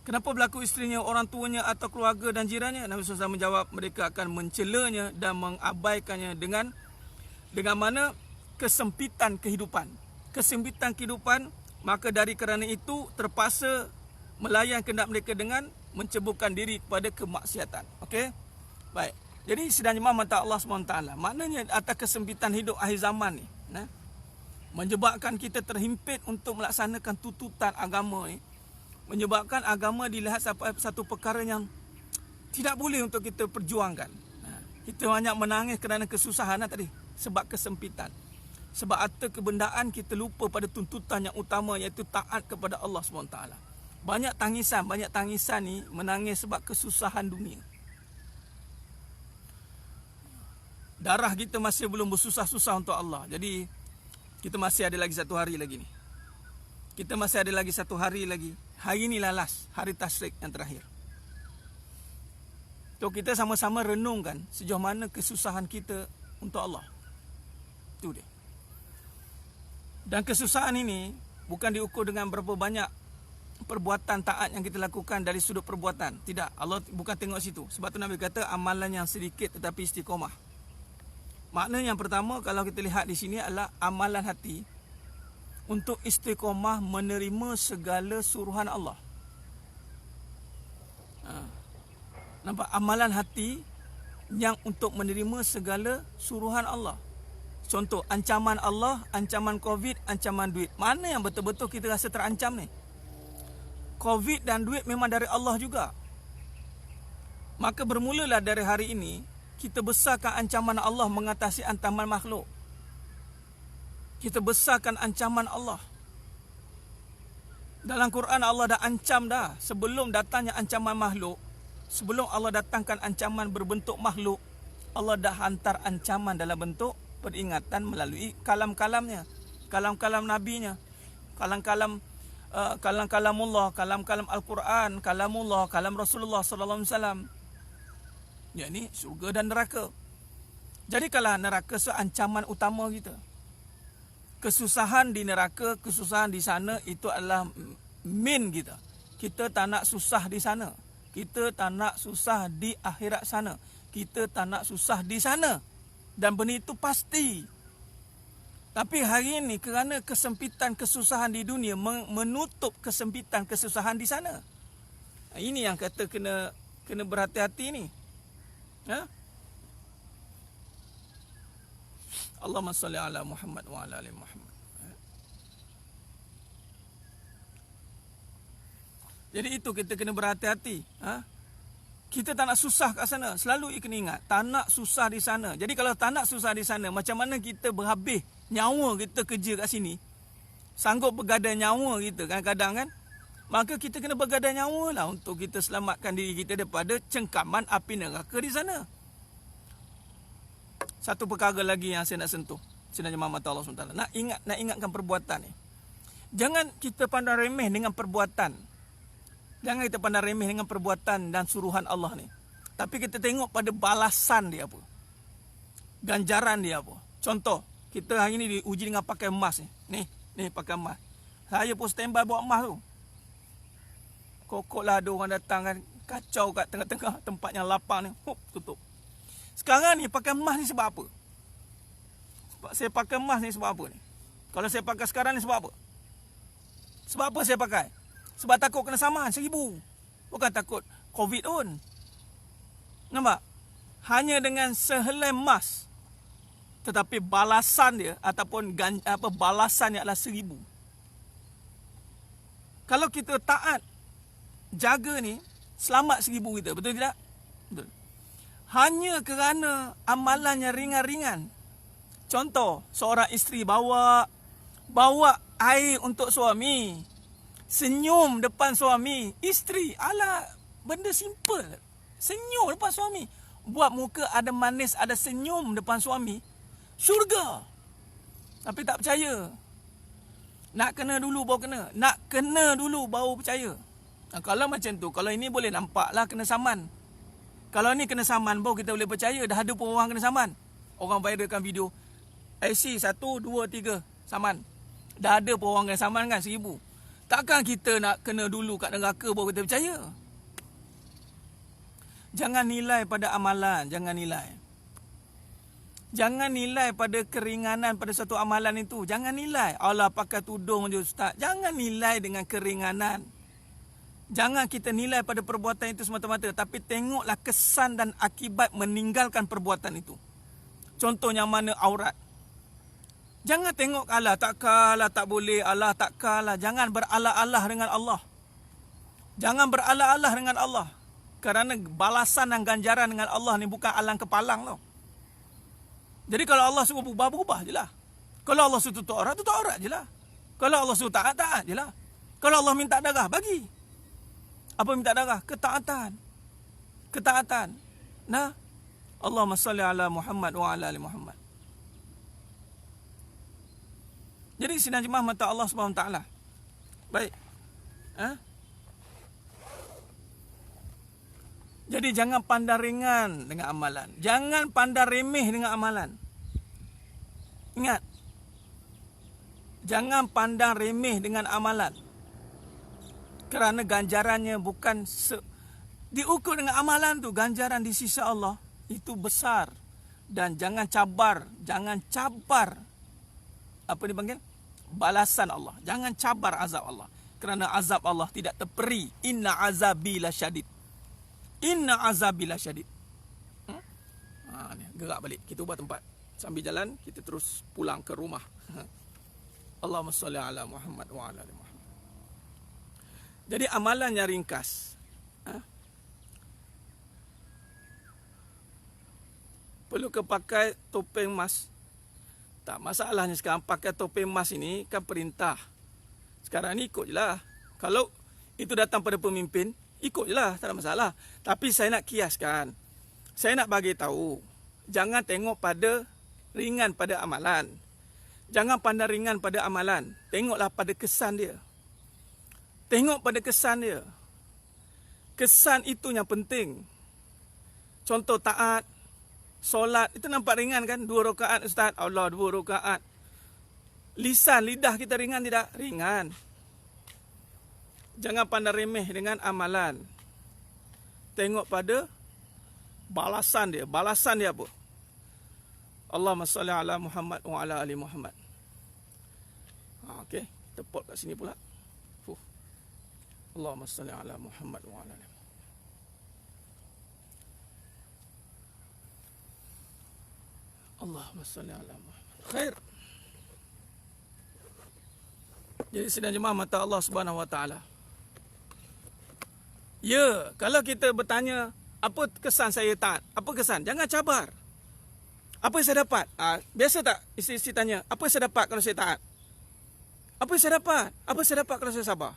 kenapa berlaku isterinya, orang tuanya atau keluarga dan jirannya? Nabi SAW menjawab, mereka akan mencelanya dan mengabaikannya dengan mana? Kesempitan kehidupan. Kesempitan kehidupan, maka dari kerana itu terpaksa melayan kehendak mereka dengan menceburkan diri kepada kemaksiatan. Okey? Baik. Jadi sedang mata Allah SWT. Maknanya atas kesempitan hidup akhir zaman ni, menyebabkan kita terhimpit untuk melaksanakan tuntutan agama ni, menyebabkan agama dilihat sebagai satu perkara yang tidak boleh untuk kita perjuangkan. Kita banyak menangis kerana kesusahan tadi, sebab kesempitan. Sebab harta kebendaan kita lupa pada tuntutan yang utama, iaitu taat kepada Allah SWT. Banyak tangisan ni menangis sebab kesusahan dunia. Darah kita masih belum bersusah-susah untuk Allah. Jadi kita masih ada lagi satu hari lagi ni. Kita masih ada lagi satu hari lagi. Hari ni last, hari tasyrik yang terakhir. So kita sama-sama renungkan sejauh mana kesusahan kita untuk Allah. Itu dia. Dan kesusahan ini bukan diukur dengan berapa banyak perbuatan taat yang kita lakukan dari sudut perbuatan. Tidak, Allah bukan tengok situ. Sebab tu Nabi kata amalan yang sedikit tetapi istiqomah. Makna yang pertama kalau kita lihat di sini adalah amalan hati untuk istiqomah menerima segala suruhan Allah. Nampak, amalan hati yang untuk menerima segala suruhan Allah. Contoh, ancaman Allah, ancaman Covid, ancaman duit. Mana yang betul-betul kita rasa terancam ni? Covid dan duit memang dari Allah juga. Maka bermulalah dari hari ini, kita besarkan ancaman Allah mengatasi ancaman makhluk. Kita besarkan ancaman Allah. Dalam Quran Allah dah ancam dah. Sebelum datangnya ancaman makhluk, sebelum Allah datangkan ancaman berbentuk makhluk, Allah dah hantar ancaman dalam bentuk peringatan melalui kalam-kalamnya, kalam-kalam nabinya, kalam-kalamullah, kalam-kalam Al-Quran, kalamullah, kalam Rasulullah sallallahu alaihi wasallam. Yakni syurga dan neraka. Jadi kalau neraka ancaman utama kita. Kesusahan di neraka, kesusahan di sana itu adalah main kita. Kita tak nak susah di sana. Kita tak nak susah di akhirat sana. Kita tak nak susah di sana. Dan benda itu pasti. Tapi hari ini kerana kesempitan kesusahan di dunia menutup kesempitan kesusahan di sana. Ini yang kata kena berhati-hati ni. Allahumma salli ala Muhammad wa ala ali Muhammad. Jadi itu kita kena berhati-hati. Kita tak nak susah kat sana. Selalu kena ingat, tak nak susah di sana. Jadi kalau tak nak susah di sana, macam mana kita berhabis nyawa kita kerja kat sini, sanggup bergadai nyawa kita kadang-kadang kan? Maka kita kena bergadai nyawa lah untuk kita selamatkan diri kita daripada cengkaman api neraka di sana. Satu perkara lagi yang saya nak sentuh, sebenarnya mata Allah SWT. Nak ingatkan perbuatan ni. Jangan kita pandang remeh dengan perbuatan. Jangan kita pandang remeh dengan perbuatan dan suruhan Allah ni. Tapi kita tengok pada balasan dia apa. Ganjaran dia apa. Contoh, kita hari ni diuji dengan pakai emas ni. Ni pakai emas. Saya pun standby bawa emas tu. Kokok lah ada orang datang kan, kacau kat tengah-tengah tempat yang lapang ni. Tutup. Sekarang ni pakai emas ni sebab apa? Sebab saya pakai emas ni sebab apa ni? Kalau saya pakai sekarang ni sebab apa? Sebab apa saya pakai? Sebab takut kena saman 1,000. Bukan takut Covid pun. Nampak? Hanya dengan sehelai emas. Tetapi balasan dia ataupun balasan dia adalah 1,000. Kalau kita taat, jaga ni, selamat 1,000 kita. Betul tidak? Betul. Hanya kerana amalannya ringan-ringan. Contoh, seorang isteri bawa air untuk suami. Senyum depan suami. Isteri, alah, benda simple. Senyum depan suami. Buat muka ada manis, ada senyum depan suami. Syurga. Tapi tak percaya. Nak kena dulu baru kena. Nak kena dulu baru percaya. Kalau macam tu, kalau ini boleh nampak lah kena saman. Kalau ni kena saman baru kita boleh percaya dah ada pun orang kena saman. Orang viral video IC 1, 2, 3 saman. Dah ada pun orang kena saman kan 1000. Takkan kita nak kena dulu kat neraka baru kita percaya? Jangan nilai pada amalan, jangan nilai. Jangan nilai pada keringanan pada satu amalan itu. Jangan nilai, Allah pakai tudung je ustaz. Jangan nilai dengan keringanan. Jangan kita nilai pada perbuatan itu semata-mata, tapi tengoklah kesan dan akibat meninggalkan perbuatan itu. Contohnya mana aurat. Jangan tengok Allah tak kalah, tak boleh, Allah tak kalah. Jangan beralah-alah dengan Allah. Jangan beralah-alah dengan Allah. Kerana balasan dan ganjaran dengan Allah ni bukan alang kepalang tau. Jadi kalau Allah suruh berubah, berubah je lah. Kalau Allah suruh tutup aurat je lah. Kalau Allah suruh taat, taat je lah. Kalau Allah minta darah, bagi. Apa minta darah? Ketaatan. Ketaatan. Nah, Allahumma salli ala Muhammad wa ala ali Muhammad. Jadi sidang jemaah mata Allah Subhanahu taala. Baik. Jadi jangan pandang ringan dengan amalan. Jangan pandang remeh dengan amalan. Ingat. Jangan pandang remeh dengan amalan. Kerana ganjarannya bukan diukur dengan amalan tu, ganjaran di sisi Allah itu besar. Dan jangan cabar, apa dipanggil? Balasan Allah. Jangan cabar azab Allah. Kerana azab Allah tidak terperi. Inna azabi lasyadid. Inna azabi lasyadid. Ni gerak balik. Kita ubah tempat. Sambil jalan kita terus pulang ke rumah. Allahumma salli ala Muhammad wa ala ali Muhammad. Jadi amalannya ringkas. Perlu ke pakai topeng emas? Tak, masalahnya sekarang pakai topeng emas ini kan perintah. Sekarang ni ikut je lah. Kalau itu datang pada pemimpin, ikut je lah, tak ada masalah. Tapi saya nak kiaskan. Saya nak bagi tahu, jangan tengok pada ringan pada amalan. Jangan pandang ringan pada amalan. Tengoklah pada kesan dia. Tengok pada kesan dia. Kesan itu yang penting. Contoh taat, solat, itu nampak ringan kan? 2 rakaat ustaz, Allah 2 rakaat. Lisan, lidah kita ringan tidak? Ringan. Jangan pandang remeh dengan amalan. Tengok pada balasan dia. Balasan dia apa? Allahumma salli ala Muhammad wa ala ali Muhammad. Okey, kita pot kat sini pula. Allahumma salli ala Muhammad wa ala ali Muhammad. Allahumma salli ala Muhammad. Khair. Jadi sidang jemaah mata Allah Subhanahu wa taala. Ya, kalau kita bertanya, apa kesan saya taat? Apa kesan? Jangan cabar. Apa yang saya dapat? Biasa tak isteri-isteri tanya, apa yang saya dapat kalau saya taat? Apa yang saya dapat? Apa yang saya dapat kalau saya sabar?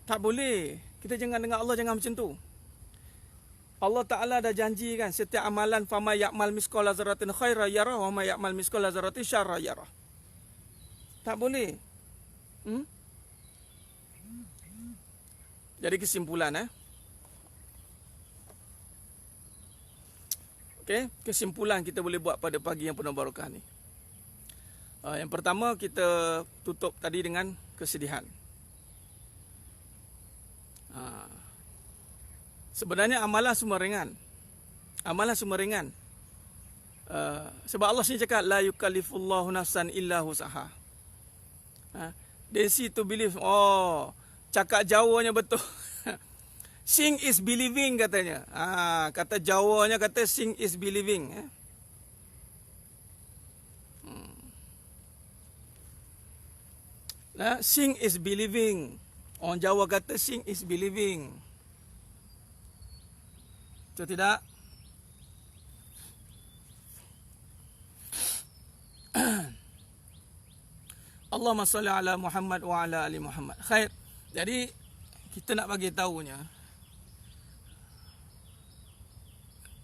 Tak boleh. Kita jangan dengar Allah jangan macam tu. Allah Ta'ala dah janji kan, setiap amalan fama ya'mal misqala dzarratin khairan yarah wa ma ya'mal misqala dzarratin syarran yarah. Tak boleh. Jadi kesimpulan okey, kesimpulan kita boleh buat pada pagi yang penuh barakah ni. Yang pertama kita tutup tadi dengan kesedihan. Sebenarnya amalan semua ringan. Amalan semua ringan. Sebab Allah sini cakap la yukallifullahu nafsan illa wus'aha. They see to believe. Oh, cakap Jawanya betul. Seeing is believing katanya. Kata Jawanya kata seeing is believing. Seeing is believing. Orang Jawa kata seeing is believing. Betul tidak? Allahumma salli ala Muhammad wa ala ali Muhammad. Khair. Jadi kita nak bagi tahunya,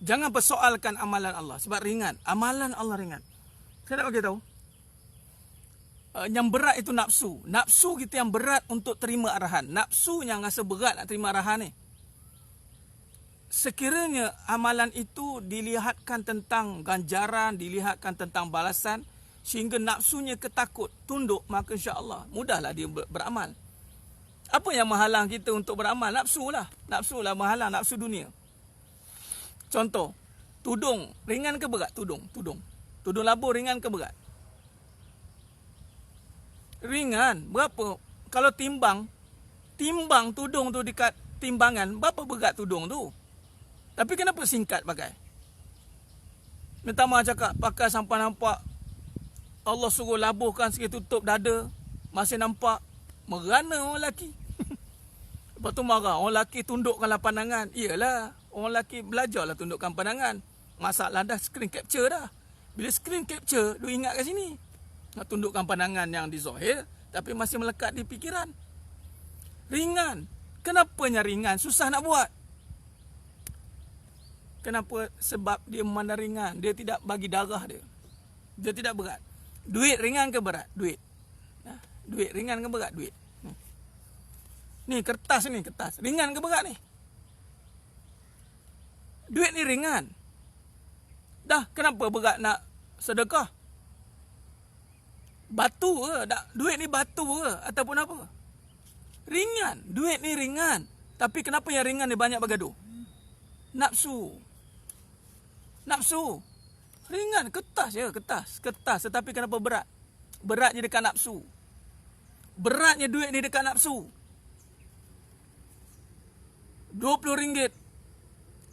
jangan persoalkan amalan Allah sebab ringan. Amalan Allah ringan. Saya nak bagi tahu. yang berat itu nafsu. Nafsu kita yang berat untuk terima arahan. Nafsu yang rasa berat nak terima arahan ni. Sekiranya amalan itu dilihatkan tentang ganjaran, dilihatkan tentang balasan, sehingga nafsunya ketakut, tunduk, maka insya-Allah mudahlah dia beramal. Apa yang menghalang kita untuk beramal? Nafsu lah menghalang, nafsu dunia. Contoh, tudung ringan ke berat? Tudung labur ringan ke berat? Ringan. Berapa? Kalau timbang tudung tu dekat timbangan, berapa berat tudung tu? Tapi kenapa singkat pakai? Minta maaf cakap, pakai sampai nampak Allah suruh labuhkan sikit tutup dada, masih nampak merana orang lelaki. Lepas tu marah, orang lelaki tundukkanlah pandangan. Iyalah, orang lelaki belajarlah tundukkan pandangan. Masalah dah screen capture dah. Bila screen capture, dia ingat kat sini. Nak tundukkan pandangan yang di zahir, tapi masih melekat di fikiran. Ringan. Kenapanya ringan? Susah nak buat. Kenapa? Sebab dia memandang ringan. Dia tidak bagi darah dia. Dia tidak berat. Duit ringan ke berat? Duit. Duit ringan ke berat? Duit. Ni kertas. Ringan ke berat ni? Duit ni ringan. Dah, kenapa berat nak sedekah? Batu ke? Duit ni batu ke? Ataupun apa? Ringan. Duit ni ringan. Tapi kenapa yang ringan ni banyak bergaduh? Nafsu. Ringan. Kertas. Tetapi kenapa berat? Beratnya dekat nafsu. Beratnya duit ni dekat nafsu. RM20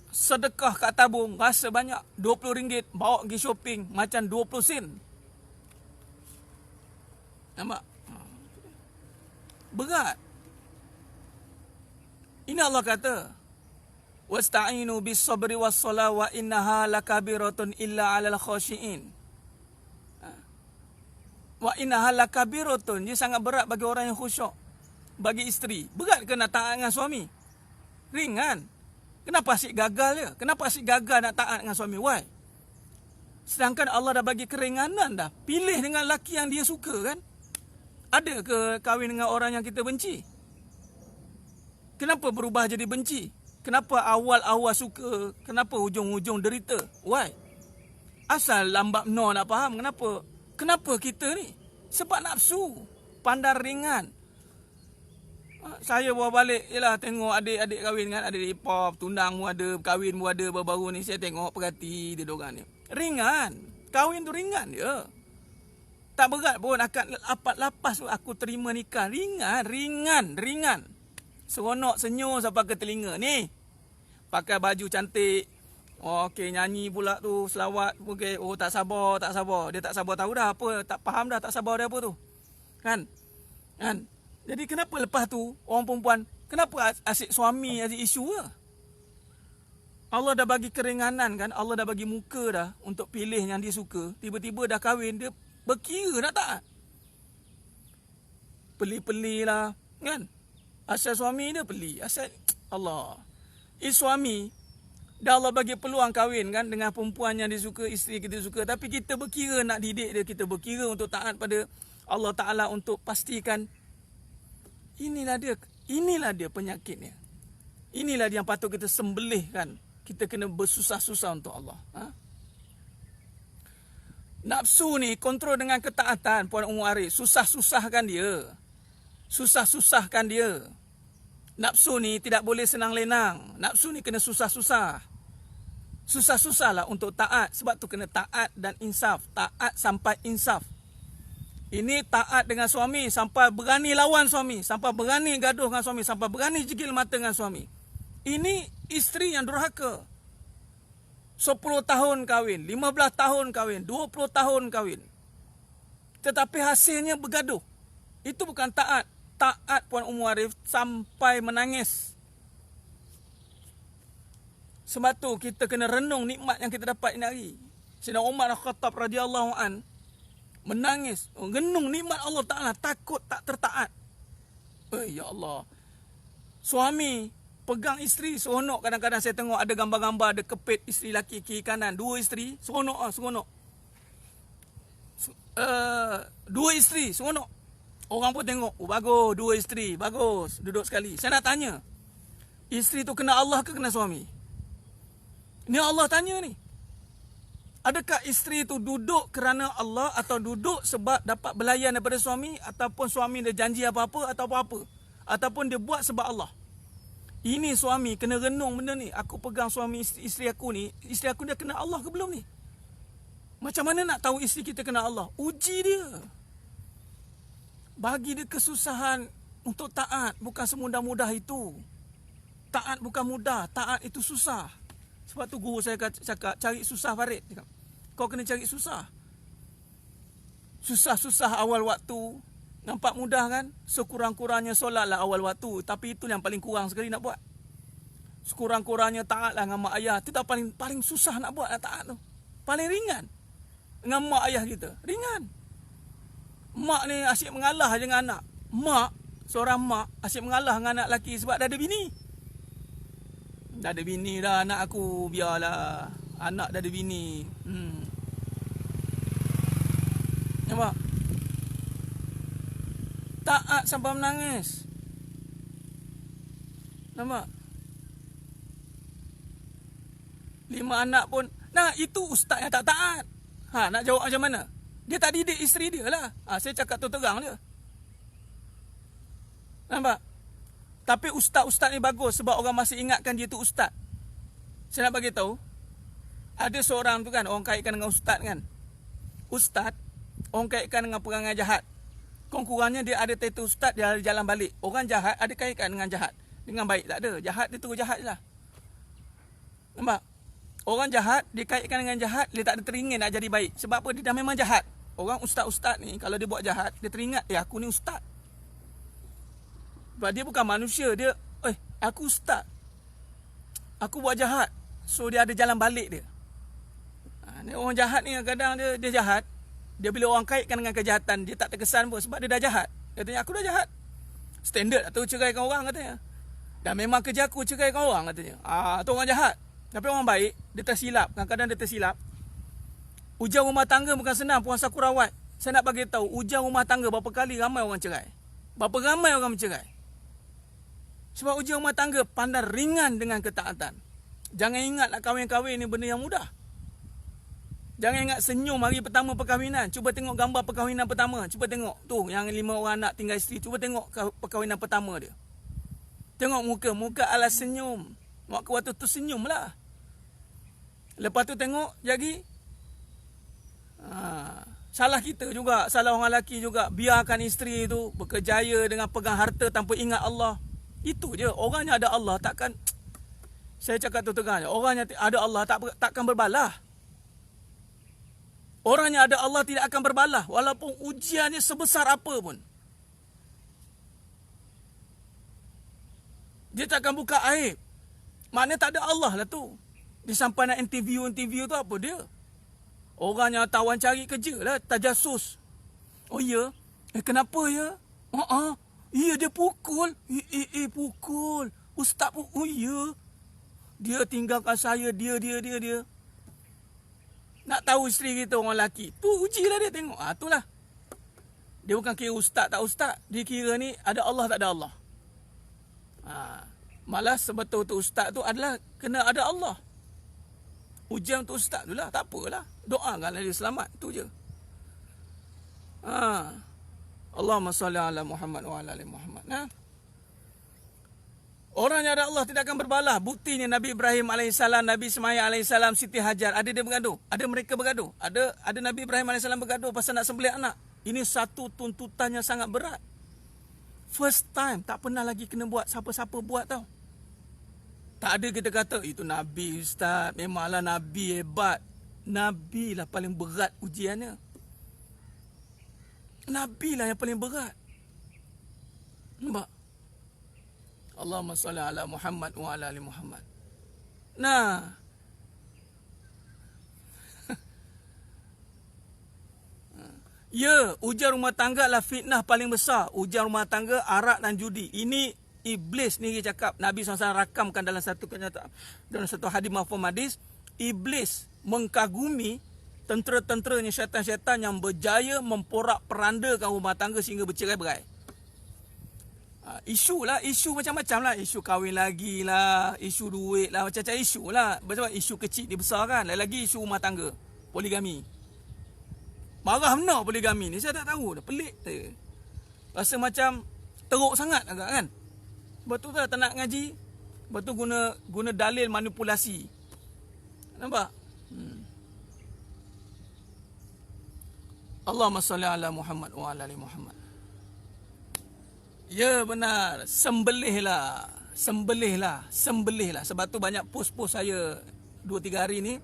sedekah kat tabung, rasa banyak. RM20 bawa pergi shopping macam 20 sen. Nampak? Berat. Ini Allah kata, wasta'inu bis-sabri was-salah wa innaha lakabiratun illa 'alal khashiin. Wa innaha lakabiratun, dia sangat berat bagi orang yang khusyuk. Bagi isteri, berat ke nak taat dengan suami? Ringan. Kenapa asyik gagal dia? Kenapa asyik gagal nak taat dengan suami? Why? Sedangkan Allah dah bagi keringanan dah. Pilih dengan lelaki yang dia suka kan? Ada ke kahwin dengan orang yang kita benci? Kenapa berubah jadi benci? Kenapa awal-awal suka? Kenapa hujung-hujung derita? Why? Asal lambat no nak faham kenapa? Kenapa kita ni? Sebab nafsu. Pandang ringan. Saya bawa balik, yelah tengok adik-adik kahwin kan, adik pop, tundang mu ada, kahwin mu ada baru-baru ni, saya tengok perhati dia dorang ni. Ringan. Kahwin tu ringan je. Tak berat pun, akad lapas tu aku terima nikah. Ringan. Seronok senyum sampai ke telinga. Ni, pakai baju cantik. Oh, okey, nyanyi pula tu, selawat. Okay. Oh, tak sabar. Dia tak sabar tahu dah apa, tak faham dah tak sabar dia apa tu. Kan? Jadi kenapa lepas tu orang perempuan, kenapa asyik suami asyik isu ke? Allah dah bagi keringanan kan, Allah dah bagi muka dah untuk pilih yang dia suka. Tiba-tiba dah kahwin, dia berkira nak taat. Peli-peli lah kan. Asal suami dia peli, asal Allah. Suami dah Allah bagi peluang kahwin kan dengan perempuan yang dia suka, isteri kita suka, tapi kita berkira nak didik dia, kita berkira untuk taat pada Allah Ta'ala untuk pastikan. Inilah dia penyakitnya. Inilah dia yang patut kita sembelih kan. Kita kena bersusah-susah untuk Allah. Nafsu ni kontrol dengan ketaatan, Puan Ummu Arif. Susah-susahkan dia. Nafsu ni tidak boleh senang lenang. Nafsu ni kena susah-susah. Susah-susahlah untuk taat. Sebab tu kena taat dan insaf. Taat sampai insaf. Ini taat dengan suami sampai berani lawan suami, sampai berani gaduh dengan suami, sampai berani jegil mata dengan suami. Ini isteri yang durhaka. 10 tahun kahwin, 15 tahun kahwin, 20 tahun kahwin. Tetapi hasilnya bergaduh. Itu bukan taat. Taat Puan Ummu Arif sampai menangis. Sebab tu kita kena renung nikmat yang kita dapat ini hari. Sayyidina Umar Al-Khattab radhiyallahu an menangis, genung nikmat Allah Ta'ala, takut tak tertaat. Ya Allah. Suami pegang isteri, seronok. Kadang-kadang saya tengok ada gambar-gambar, ada kepit isteri laki kiri kanan, 2 isteri, seronok. Dua isteri, seronok. Orang pun tengok, oh bagus, dua isteri, bagus, duduk sekali. Saya nak tanya, isteri tu kena Allah ke kena suami? Ni Allah tanya ni. Adakah isteri tu duduk kerana Allah atau duduk sebab dapat belayan daripada suami, ataupun suami dia janji apa-apa atau apa-apa, ataupun dia buat sebab Allah? Ini suami kena renung benda ni. Aku pegang suami isteri aku ni, isteri aku dia kena Allah ke belum ni? Macam mana nak tahu isteri kita kena Allah? Uji dia. Bagi dia kesusahan untuk taat. Bukan semudah-mudah itu. Taat bukan mudah. Taat itu susah. Sebab tu guru saya cakap, cari susah Farid. Kau kena cari susah. Susah-susah awal waktu. Nampak mudah kan? Sekurang-kurangnya solatlah awal waktu. Tapi itu yang paling kurang sekali nak buat. Sekurang-kurangnya taatlah dengan mak ayah. Itu dah paling susah nak buat, nak taat tu. Paling ringan. Dengan mak ayah kita. Ringan. Mak ni asyik mengalah dengan anak. Seorang mak asyik mengalah dengan anak lelaki sebab dah ada bini. Dah ada bini dah anak aku. Biarlah. Anak dah ada bini. Nampak? Taat sampai menangis. Nampak? 5 anak pun. Nah, itu ustaz yang tak taat. Nak jawab macam mana? Dia tak didik isteri dia lah. Saya cakap terang dia. Nampak? Tapi ustaz-ustaz ni bagus sebab orang masih ingatkan dia tu ustaz. Saya nak bagi tahu. Ada seorang tu kan, orang kaitkan dengan ustaz kan. Ustaz, orang kaitkan dengan perangai jahat. Kurang-kurangnya dia ada title ustaz, dia ada jalan balik. Orang jahat ada kaitkan dengan jahat. Dengan baik tak ada. Jahat dia terus jahat je lah. Nampak? Orang jahat, dia kaitkan dengan jahat, dia tak ada teringin nak jadi baik. Sebab apa? Dia dah memang jahat. Orang ustaz-ustaz ni, kalau dia buat jahat, dia teringat, aku ni ustaz. Sebab dia bukan manusia. Dia, aku ustaz. Aku buat jahat. So, dia ada jalan balik dia. Orang jahat ni kadang dia jahat. Dia bila orang kaitkan dengan kejahatan, dia tak terkesan pun sebab dia dah jahat. Dia tanya, aku dah jahat. Standard tu ceraikan orang katanya. Dan memang kerja aku ceraikan orang katanya. Tu orang jahat. Tapi orang baik, dia tersilap. Kadang-kadang dia tersilap. Ujian rumah tangga bukan senang, Puan Sakurawat. Saya nak bagi tahu, ujian rumah tangga berapa kali ramai orang cerai. Berapa ramai orang bercerai. Sebab ujian rumah tangga pandang ringan dengan ketaatan. Jangan ingat nak kahwin-kahwin ni benda yang mudah. Jangan ingat senyum hari pertama perkahwinan. Cuba tengok gambar perkahwinan pertama. Cuba tengok. Tu, yang 5 orang anak tinggal isteri. Cuba tengok perkahwinan pertama dia. Tengok muka. Muka ala senyum. Waktu tu senyum lah. Lepas tu tengok lagi. Salah kita juga. Salah orang lelaki juga. Biarkan isteri tu berkejaya dengan pegang harta tanpa ingat Allah. Itu je. Orangnya ada Allah takkan. Saya cakap tu terang je. Orangnya ada Allah takkan berbalah. Orangnya ada Allah tidak akan berbalah. Walaupun ujiannya sebesar apa pun. Dia takkan buka aib. Maknanya tak ada Allah lah tu. Dia sampai nak interview tu apa dia? Orangnya tawan cari kerja lah. Tajasus. Oh ya? Kenapa ya? Iya dia pukul. Pukul. Ustaz pun. Oh ya? Dia tinggalkan saya. Dia. Nak tahu isteri kita orang lelaki. Tu ujilah dia tengok. Itulah. Dia bukan kira ustaz tak ustaz. Dia kira ni ada Allah tak ada Allah. Malah sebetul-betul ustaz tu adalah kena ada Allah. Ujian untuk ustaz tu lah. Tak apalah. Doakanlah dia selamat. Itu je. Allahumma salli ala Muhammad wa ala ali Muhammad. Orang yang ada Allah tidak akan berbalah. Buktinya Nabi Ibrahim AS, Nabi Ismail AS, Siti Hajar. Ada dia bergaduh. Ada mereka bergaduh. Ada Nabi Ibrahim AS bergaduh pasal nak sembelih anak. Ini satu tuntutannya sangat berat. First time. Tak pernah lagi kena buat. Siapa-siapa buat tau. Tak ada kita kata, itu Nabi Ustaz. Memanglah Nabi hebat. Nabi lah paling berat ujiannya. Nabi lah yang paling berat. Nampak? Allahumma salli ala Muhammad wa ala ali Muhammad. Nah. Ya, ujian rumah tangga lah fitnah paling besar. Ujian rumah tangga, arak dan judi. Ini iblis ni dia cakap. Nabi SAW rakamkan dalam satu kenyataan. Dalam satu hadis mafhum hadis. Iblis mengkagumi tentera-tenteranya syaitan-syaitan yang berjaya memporak-perandakan rumah tangga sehingga bercerai-berai. Isu lah, isu macam-macam lah. Isu kahwin lagi lah, isu duit lah, macam-macam isu lah. Macam isu kecil dibesarkan. Lagi isu rumah tangga, poligami. Marah benar poligami ni, saya tak tahu dah, pelik saya. Rasa macam teruk sangat agak kan. Betul tak nak ngaji, betul guna dalil manipulasi. Nampak? Allahumma salli ala Muhammad wa ala ali Muhammad. Ya benar, sembelihlah. Sebab tu banyak post-post saya 2-3 hari ni,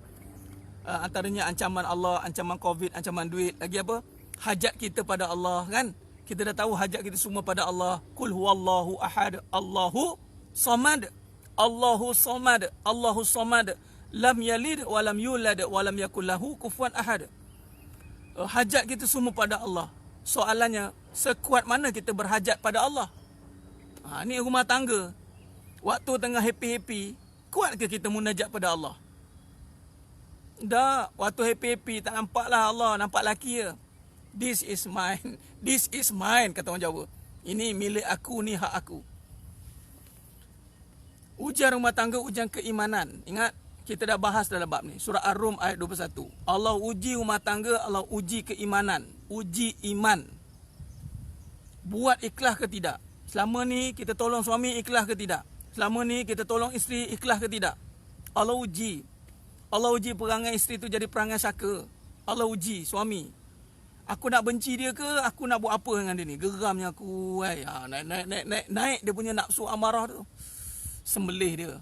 antaranya ancaman Allah, ancaman Covid, ancaman duit, lagi apa? Hajat kita pada Allah kan? Kita dah tahu hajat kita semua pada Allah. Qul huwallahu ahad, Allahu samad. Allahu samad, Allahu samad. Lam yalid wa lam yulad wa lam yakul lahu kufuwan ahad. Hajat kita semua pada Allah. Soalannya, sekuat mana kita berhajat pada Allah? Ni rumah tangga. Waktu tengah happy-happy, kuat ke kita munajat pada Allah? Dah, waktu happy-happy tak nampaklah Allah, nampak laki je. This is mine, kata orang Jawa. Ini milik aku, ni hak aku. Ujian rumah tangga, ujian keimanan. Ingat, kita dah bahas dalam bab ni. Surah Ar-Rum ayat 21. Allah uji rumah tangga, Allah uji keimanan. Uji iman. Buat ikhlas ke tidak? Selama ni kita tolong suami, ikhlas ke tidak? Selama ni kita tolong isteri, ikhlas ke tidak? Allah uji. Allah uji perangai isteri tu jadi perangai saka. Allah uji suami. Aku nak benci dia ke? Aku nak buat apa dengan dia ni? Geramnya aku. Naik dia punya nafsu amarah tu. Sembelih dia.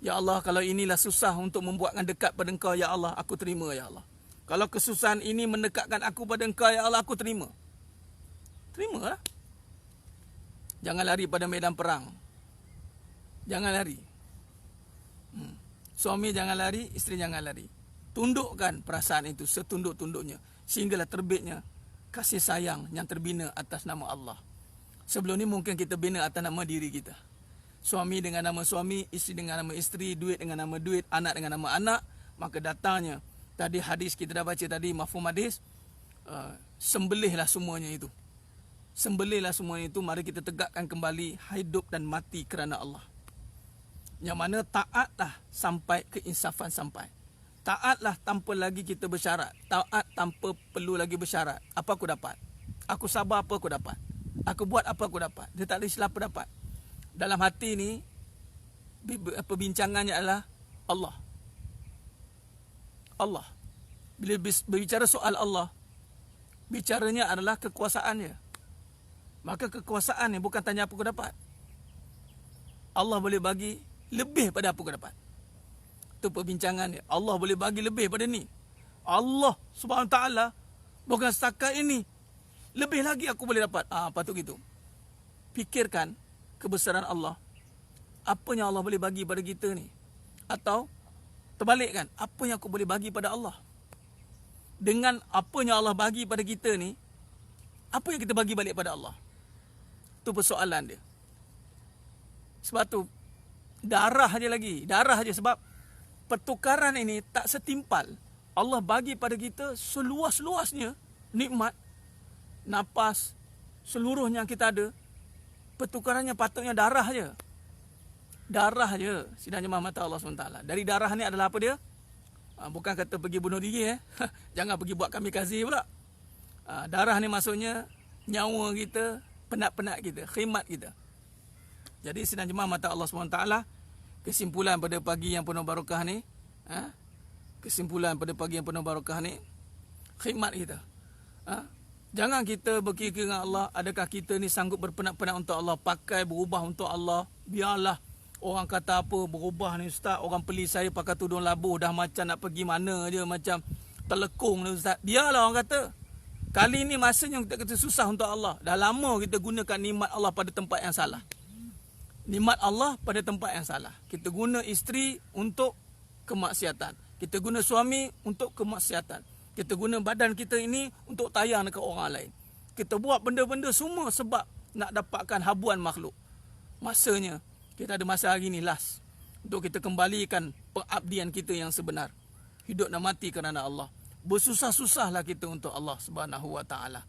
Ya Allah, kalau inilah susah untuk membuatkan dekat pada Engkau, ya Allah, aku terima, ya Allah. Kalau kesusahan ini mendekatkan aku pada Engkau, ya Allah, aku terima. Terimalah. Jangan lari pada medan perang. Jangan lari. Suami jangan lari, isteri jangan lari. Tundukkan perasaan itu setunduk-tunduknya. Sehinggalah terbitnya kasih sayang yang terbina atas nama Allah. Sebelum ni mungkin kita bina atas nama diri kita. Suami dengan nama suami, isteri dengan nama isteri, duit dengan nama duit, anak dengan nama anak. Maka datangnya, tadi hadis kita dah baca tadi, mafhum hadis, sembelihlah semuanya itu. Sembelihlah semuanya itu, mari kita tegakkan kembali hidup dan mati kerana Allah. Yang mana taatlah sampai keinsafan sampai. Taatlah tanpa lagi kita bersyarat. Taat tanpa perlu lagi bersyarat. Apa aku dapat? Aku sabar, apa aku dapat? Aku buat, apa aku dapat? Dia tak ada istilah apa dapat. Dalam hati ni, perbincangannya adalah Allah. Allah. Bila berbicara soal Allah, bicaranya adalah kekuasaannya. Maka kekuasaan ni bukan tanya apa aku dapat. Allah boleh bagi lebih pada apa aku dapat. Itu perbincangannya. Allah boleh bagi lebih pada ni. Allah Subhanahu Wa Taala bukan setakat ini. Lebih lagi aku boleh dapat. Patut gitu. Fikirkan kebesaran Allah. Apa yang Allah boleh bagi pada kita ni? Atau terbalikkan, apa yang aku boleh bagi pada Allah? Dengan apa yang Allah bagi pada kita ni, apa yang kita bagi balik pada Allah? Itu persoalan dia. Sebab tu darah aja lagi, darah aja, sebab pertukaran ini tak setimpal. Allah bagi pada kita seluas-luasnya nikmat, nafas, seluruhnya yang kita ada. Pertukarannya patutnya darah je. Darah je. Sidang jemaah mata Allah SWT. Dari darah ni adalah apa dia? Bukan kata pergi bunuh diri. Jangan pergi buat kamikaze pula. Darah ni maksudnya nyawa kita, penat-penat kita, khidmat kita. Jadi sidang jemaah mata Allah SWT, kesimpulan pada pagi yang penuh barakah ni, kesimpulan pada pagi yang penuh barakah ni, khidmat kita. Jangan kita berkira dengan Allah, adakah kita ni sanggup berpenat-penat untuk Allah, pakai berubah untuk Allah. Biarlah orang kata apa, berubah ni ustaz, orang beli saya pakai tudung labuh, dah macam nak pergi mana je, macam terlekung ni ustaz. Biarlah orang kata. Kali ni masanya kita kata susah untuk Allah. Dah lama kita gunakan nikmat Allah pada tempat yang salah. Nikmat Allah pada tempat yang salah. Kita guna isteri untuk kemaksiatan. Kita guna suami untuk kemaksiatan. Kita guna badan kita ini untuk tayang dekat orang lain. Kita buat benda-benda semua sebab nak dapatkan habuan makhluk. Masanya, kita ada masa hari ni last. Untuk kita kembalikan pengabdian kita yang sebenar. Hidup dan mati kerana Allah. bersusah-susahlah kita untuk Allah Subhanahu Wa Taala.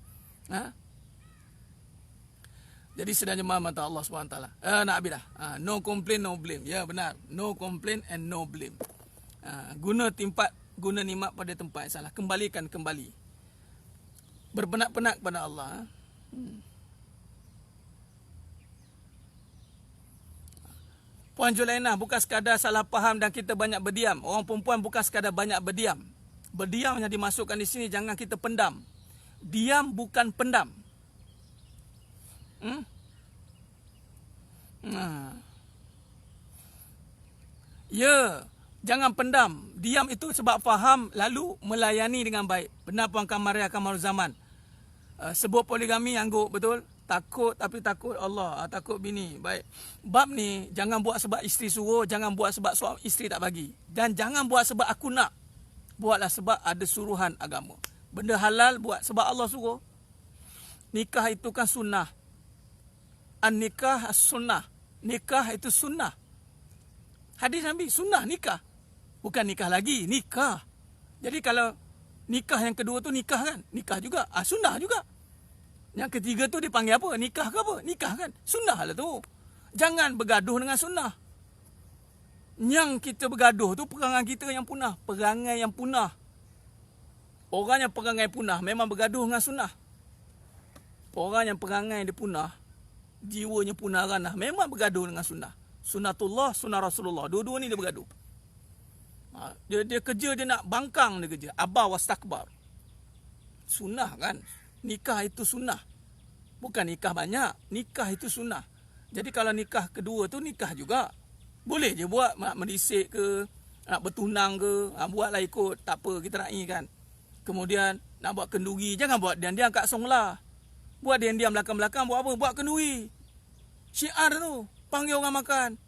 Jadi sedang jemaah mata Allah Subhanahu Wa Taala. Nak habis dah. No complain, no blame. Ya benar. No complain and no blame. Guna nikmat pada tempat yang salah. Kembalikan kembali. Berpenak-penak pada Allah. Puan Julainah, bukan sekadar salah faham dan kita banyak berdiam. Orang perempuan bukan sekadar banyak berdiam. Berdiam yang dimasukkan di sini, jangan kita pendam. Diam bukan pendam. Ya, jangan pendam. Diam itu sebab faham, lalu melayani dengan baik. Benar Puan Kamaria Kamaruzaman. Sebut poligami angguk, betul? Takut, tapi takut Allah, takut bini. Baik. Bab ni jangan buat sebab isteri suruh, jangan buat sebab suami isteri tak bagi. Dan jangan buat sebab aku nak. Buatlah sebab ada suruhan agama. Benda halal buat sebab Allah suruh. Nikah itu kan sunnah. An-nikah as-sunnah. Nikah itu sunnah. Hadis Nabi, sunnah nikah. Bukan nikah lagi, nikah. Jadi kalau nikah yang kedua tu nikah kan? Nikah juga. Sunnah juga. Yang ketiga tu dipanggil apa? Nikah ke apa? Nikah kan? Sunnah lah tu. Jangan bergaduh dengan sunnah. Yang kita bergaduh tu perangai kita yang punah. Perangai yang punah. Orang yang perangai punah memang bergaduh dengan sunnah. Orang yang perangai dia punah, jiwanya punah ranah, memang bergaduh dengan sunnah. Sunnatullah, sunnah Rasulullah. Dua-dua ni dia bergaduh. Dia kerja, dia nak bangkang dia kerja. Abah wastakbar. Sunnah kan? Nikah itu sunnah. Bukan nikah banyak. Nikah itu sunnah. Jadi kalau nikah kedua tu nikah juga. Boleh je buat. Nak mendisik ke, nak bertunang ke, buatlah ikut. Tak apa, kita nak ni kan. Kemudian nak buat kenduri. Jangan buat diam-diam kat songlah. Buat diam-diam belakang-belakang. Buat apa? Buat kenduri. Syiar tu. Panggil orang makan.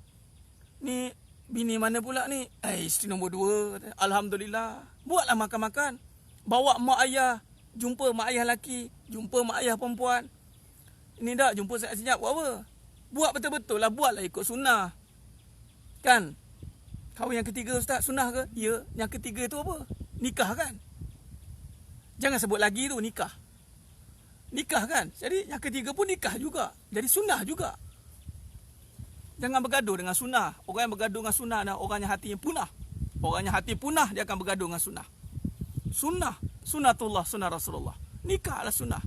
Ni bini mana pula ni? Isteri nombor 2. Alhamdulillah. Buatlah makan-makan. Bawa mak ayah. Jumpa mak ayah lelaki, jumpa mak ayah perempuan. Ini dah jumpa sekejap buat apa? Buat betul-betul lah, buatlah ikut sunnah. Kan? Kahwin yang ketiga Ustaz, sunnah ke? Ya, yang ketiga tu apa? Nikah kan? Jangan sebut lagi tu, nikah. Nikah kan? Jadi yang ketiga pun nikah juga. Jadi sunnah juga. Jangan bergaduh dengan sunnah. Orang yang bergaduh dengan sunnah adalah orang yang hatinya punah. Orang yang hati punah, dia akan bergaduh dengan sunnah. Sunnah. Sunnatullah, sunnah Rasulullah. Nikah lah sunnah.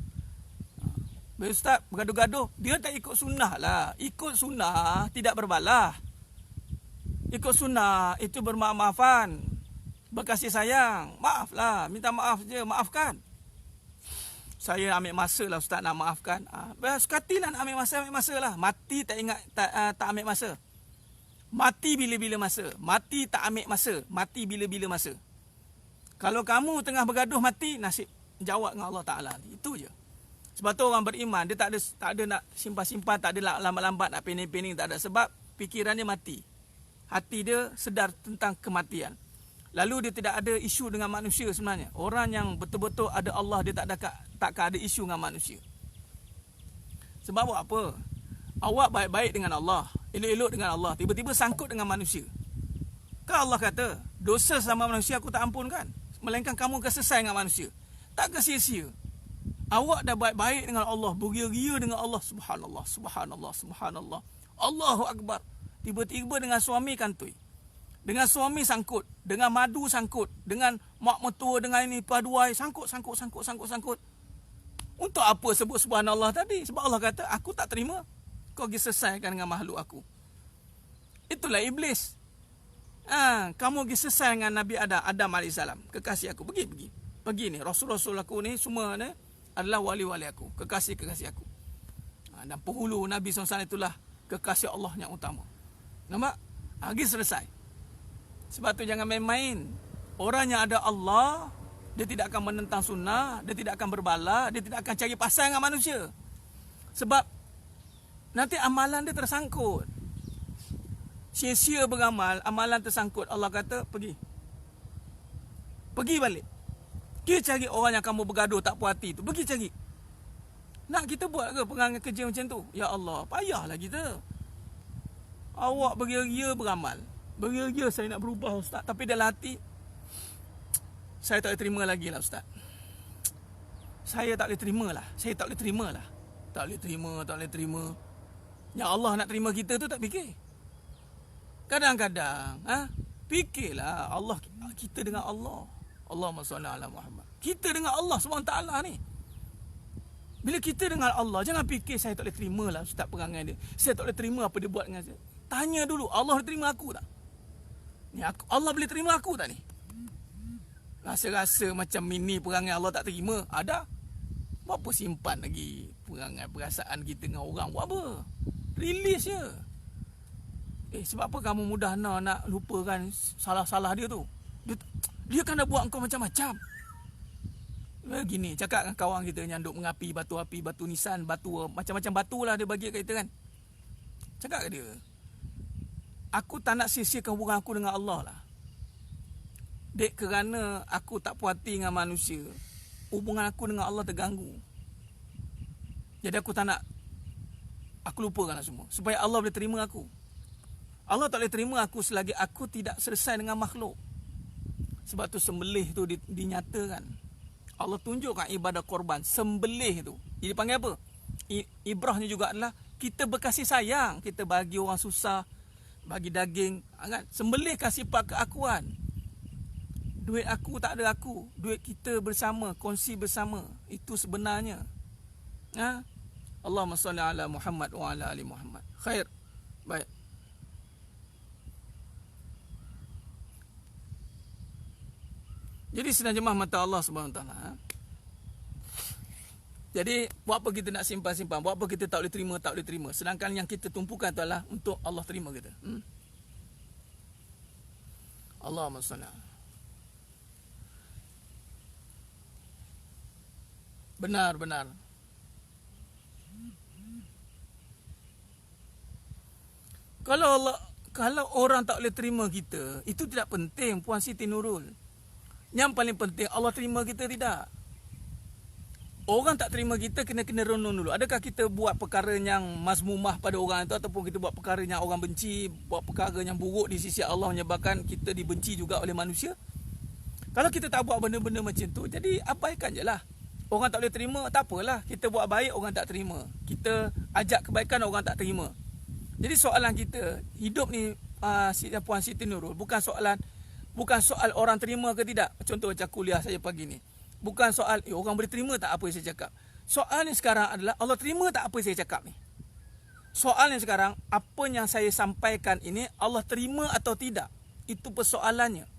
Ustaz bergaduh-gaduh, dia tak ikut sunnah lah. Ikut sunnah tidak berbalah. Ikut sunnah itu bermaaf-maafan, berkasih sayang. Maaflah, minta maaf je, maafkan. Saya ambil masa lah Ustaz nak maafkan. Sekatilah nak ambil masa lah. Mati tak ingat, tak ambil masa. Mati bila-bila masa. Mati tak ambil masa. Mati bila-bila masa. Kalau kamu tengah bergaduh mati, nasib jawab dengan Allah Ta'ala. Itu je. Sebab tu orang beriman, dia tak ada nak simpan-simpan, tak ada lambat-lambat nak pening-pening, tak ada. Sebab fikiran dia mati. Hati dia sedar tentang kematian. Lalu dia tidak ada isu dengan manusia sebenarnya. Orang yang betul-betul ada Allah, dia takkan ada isu dengan manusia. Sebab buat apa? Awak baik-baik dengan Allah, elok-elok dengan Allah, tiba-tiba sangkut dengan manusia. Kan Allah kata, dosa sama manusia aku tak ampunkan. Melainkan kamu akan selesai dengan manusia. Takkan sia-sia. Awak dah baik-baik dengan Allah, beria-ria dengan Allah. Subhanallah, subhanallah, subhanallah. Allahu Akbar. Tiba-tiba dengan suami kantoi. Dengan suami sangkut. Dengan madu sangkut. Dengan mak mertua, dengan ini paduai. Sangkut. Untuk apa sebut subhanallah tadi? Sebab Allah kata, aku tak terima kau pergi selesaikan dengan makhluk aku. Itulah iblis. Kamu pergi selesai dengan Nabi Adam AS, kekasih aku. Pergi ni, Rasul-Rasul aku ni semua ni adalah wali-wali aku, kekasih-kekasih aku. Dan penghulu Nabi SAW itulah kekasih Allah yang utama. Nampak? Pergi selesai. Sebab tu jangan main-main. Orang yang ada Allah, dia tidak akan menentang sunnah, dia tidak akan berbala, dia tidak akan cari pasal dengan manusia. Sebab nanti amalan dia tersangkut. Sia-sia beramal, amalan tersangkut. Allah kata, pergi balik. Pergi cari orang yang kamu bergaduh tak puas hati tu. Pergi cari. Nak kita buat ke perangai kerja macam tu? Ya Allah, payahlah kita. Awak beria-ria beramal. Beria-ria saya nak berubah Ustaz. Tapi dalam hati, Saya tak boleh terima lagi lah Ustaz. Saya tak boleh terima lah. Saya tak boleh terima lah. Tak boleh terima. Ya Allah nak terima kita tu tak fikir. Kadang-kadang fikirlah Allah, kita dengan Allah. Allahumma salli ala Muhammad. Kita dengan Allah SWT ni. Bila kita dengan Allah, jangan fikir saya tak boleh terima lah Ustaz perangai dia. Saya tak boleh terima apa dia buat dengan saya. Tanya dulu, Allah boleh terima aku tak? Ni Allah boleh terima aku tak ni? Rasa-rasa macam ini perangai Allah tak terima. Ada? Buat apa simpan lagi perangai perasaan kita dengan orang? Buat apa? Release je. Sebab apa kamu mudah nak lupakan salah-salah dia tu? Dia kan dah buat kau macam-macam. Gini, cakap dengan kawan kita nyanduk mengapi, batu api, batu nisan, batu macam-macam batu lah dia bagi kat kita kan. Cakap ke dia, aku tak nak sia-siakan hubungan aku dengan Allah lah. Dek, kerana aku tak puas hati dengan manusia, hubungan aku dengan Allah terganggu. Jadi aku tak nak, aku lupakanlah semua supaya Allah boleh terima aku. Allah tak boleh terima aku selagi aku tidak selesai dengan makhluk. Sebab tu sembelih tu dinyatakan. Allah tunjukkan ibadah korban, sembelih tu. Jadi panggil apa? Ibrahnya juga adalah kita berkasih sayang, kita bagi orang susah, bagi daging, kan? Sembelihkan sifat keakuan. Duit aku tak ada aku, duit kita bersama, kongsi bersama. Itu sebenarnya. Allahumma salli ala Muhammad wa ala ali Muhammad. Khair. Baik. Jadi sedang jemaah mata Allah SWT. Jadi buat apa kita nak simpan-simpan? Buat apa kita tak boleh terima? Sedangkan yang kita tumpukan tu adalah untuk Allah terima kita. Allahumma salli. Benar. Kalau orang tak boleh terima kita, itu tidak penting Puan Siti Nurul. Yang paling penting Allah terima kita tidak. Orang tak terima kita kena renung dulu. Adakah kita buat perkara yang mazmumah pada orang itu, ataupun kita buat perkara yang orang benci, buat perkara yang buruk di sisi Allah menyebabkan kita dibenci juga oleh manusia? Kalau kita tak buat benda-benda macam tu, jadi abaikan je lah. Orang tak boleh terima, tak apalah. Kita buat baik, orang tak terima. Kita ajak kebaikan, orang tak terima. Jadi soalan kita, hidup ni Puan Siti Nurul, bukan soal orang terima ke tidak. Contoh macam kuliah saya pagi ni, bukan soal orang boleh terima tak apa yang saya cakap. Soal ni sekarang adalah Allah terima tak apa yang saya cakap ni. Soal ni sekarang, apa yang saya sampaikan ini Allah terima atau tidak. Itu persoalannya.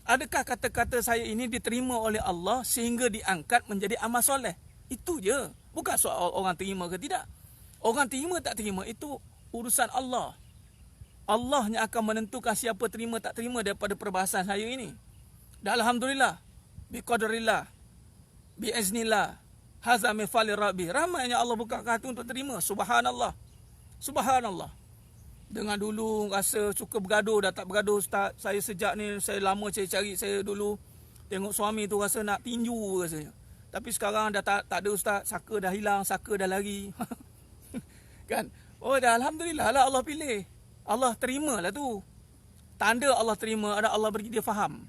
Adakah kata-kata saya ini diterima oleh Allah sehingga diangkat menjadi amal soleh? Itu je. Bukan soal orang terima ke tidak. Orang terima tak terima itu urusan Allah. Allah yang akan menentukan siapa terima tak terima daripada perbahasan saya ini. Dan alhamdulillah, biqadrillah, biiznillah, hadza min fali rabbi. Ramainya Allah buka hati untuk terima. Subhanallah. Dengan dulu rasa suka bergaduh, dah tak bergaduh Ustaz. Saya sejak ni, saya lama cari saya dulu tengok suami tu rasa nak tinju rasanya. Tapi sekarang dah tak ada Ustaz. Saka dah hilang, saka dah lari. Kan? Oh dah alhamdulillah lah Allah pilih. Allah terima lah tu. Tanda Allah terima ada Allah beri dia faham.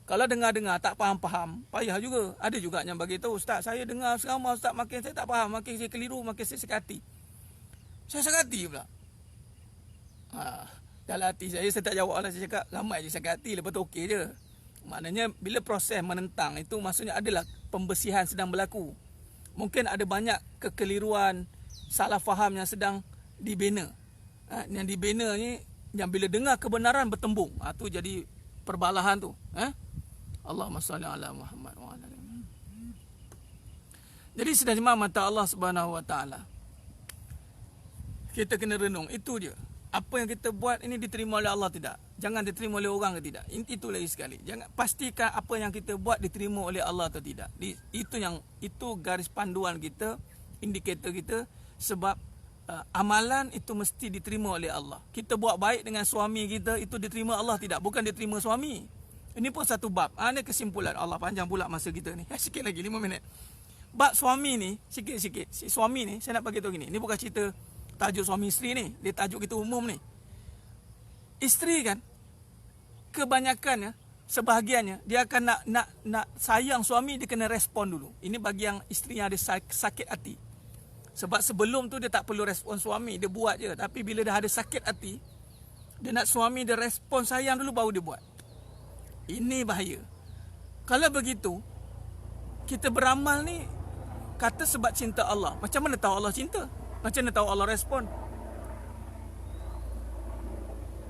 Kalau dengar-dengar tak faham-faham, payah juga. Ada juga yang bagi tahu, Ustaz saya dengar ceramah Ustaz makin saya tak faham, makin saya keliru, makin saya sakit hati. Saya sakit hati pula. Dalam hati saya tak jawab lah. Saya cakap ramai je sakit hati, lepas tu okey je. Maknanya bila proses menentang itu maksudnya adalah pembersihan sedang berlaku. Mungkin ada banyak kekeliruan, salah faham yang sedang dibina. Yang dibina ni, yang bila dengar kebenaran bertembung. Tu jadi perbalahan tu. Allahumma salli ala Muhammad wa ala ali. Jadi sudah jemaah mata Allah Subhanahu wa taala. Kita kena renung, itu je. Apa yang kita buat ini diterima oleh Allah tidak? Jangan diterima oleh orang ke tidak? Itu lagi sekali. Jangan pastikan apa yang kita buat diterima oleh Allah atau tidak. Itu garis panduan kita, indikator kita, sebab amalan itu mesti diterima oleh Allah. Kita buat baik dengan suami kita, itu diterima Allah tidak? Bukan diterima suami. Ini pun satu bab. Ini kesimpulan. Allah panjang pula masa kita ni. Sikit lagi 5 minit. Bab suami ni, sikit-sikit. Si suami ni, saya nak bagi tahu gini. Ini bukan cerita tajuk suami isteri ni. Dia tajuk kita umum ni. Isteri kan, kebanyakan sebahagiannya dia akan nak sayang suami, dia kena respon dulu. Ini bagi yang isteri yang ada sakit hati. Sebab sebelum tu dia tak perlu respon suami, dia buat je. Tapi bila dah ada sakit hati, dia nak suami dia respon sayang dulu baru dia buat. Ini bahaya. Kalau begitu, kita beramal ni kata sebab cinta Allah. Macam mana tahu Allah cinta? Macam mana tahu Allah respon?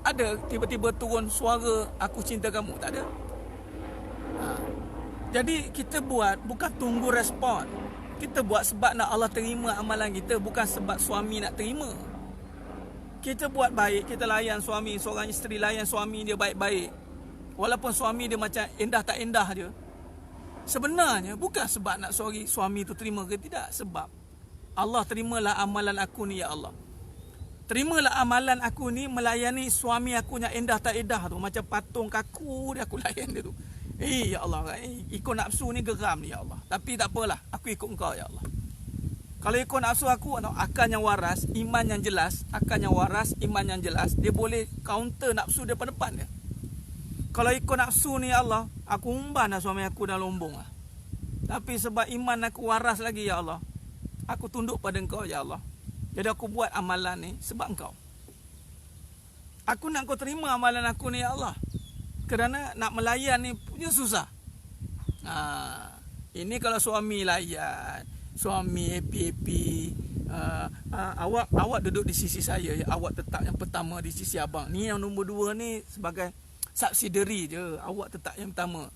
Ada tiba-tiba turun suara aku cinta kamu? Tak ada. Jadi kita buat bukan tunggu respon. Kita buat sebab nak Allah terima amalan kita, bukan sebab suami nak terima. Kita buat baik, kita layan suami, seorang isteri layan suami dia baik-baik. Walaupun suami dia macam endah tak endah je. Sebenarnya bukan sebab nak suami tu terima ke tidak, sebab Allah terimalah amalan aku ni ya Allah. Terimalah amalan aku ni melayani suami aku yang endah tak endah tu, macam patung kaku dia aku layan dia tu. Ya Allah, ikut nafsu ni geram ni ya Allah. Tapi tak apalah, aku ikut engkau ya Allah. Kalau ikut nafsu aku, akal yang waras, iman yang jelas, akal yang waras, iman yang jelas, dia boleh counter nafsu daripada depan dia. Kalau ikut nafsu ni ya Allah, aku umban dah suami aku dah lombong lah. Tapi sebab iman aku waras lagi ya Allah, aku tunduk pada engkau ya Allah. Jadi aku buat amalan ni sebab engkau. Aku nak kau terima amalan aku ni ya Allah. Kerana nak melayan ni punya susah. Ini kalau suami layan, suami happy-happy, awak duduk di sisi saya ya, awak tetap yang pertama di sisi abang. Ni yang nombor 2 ni sebagai subsidiary je, awak tetap yang pertama.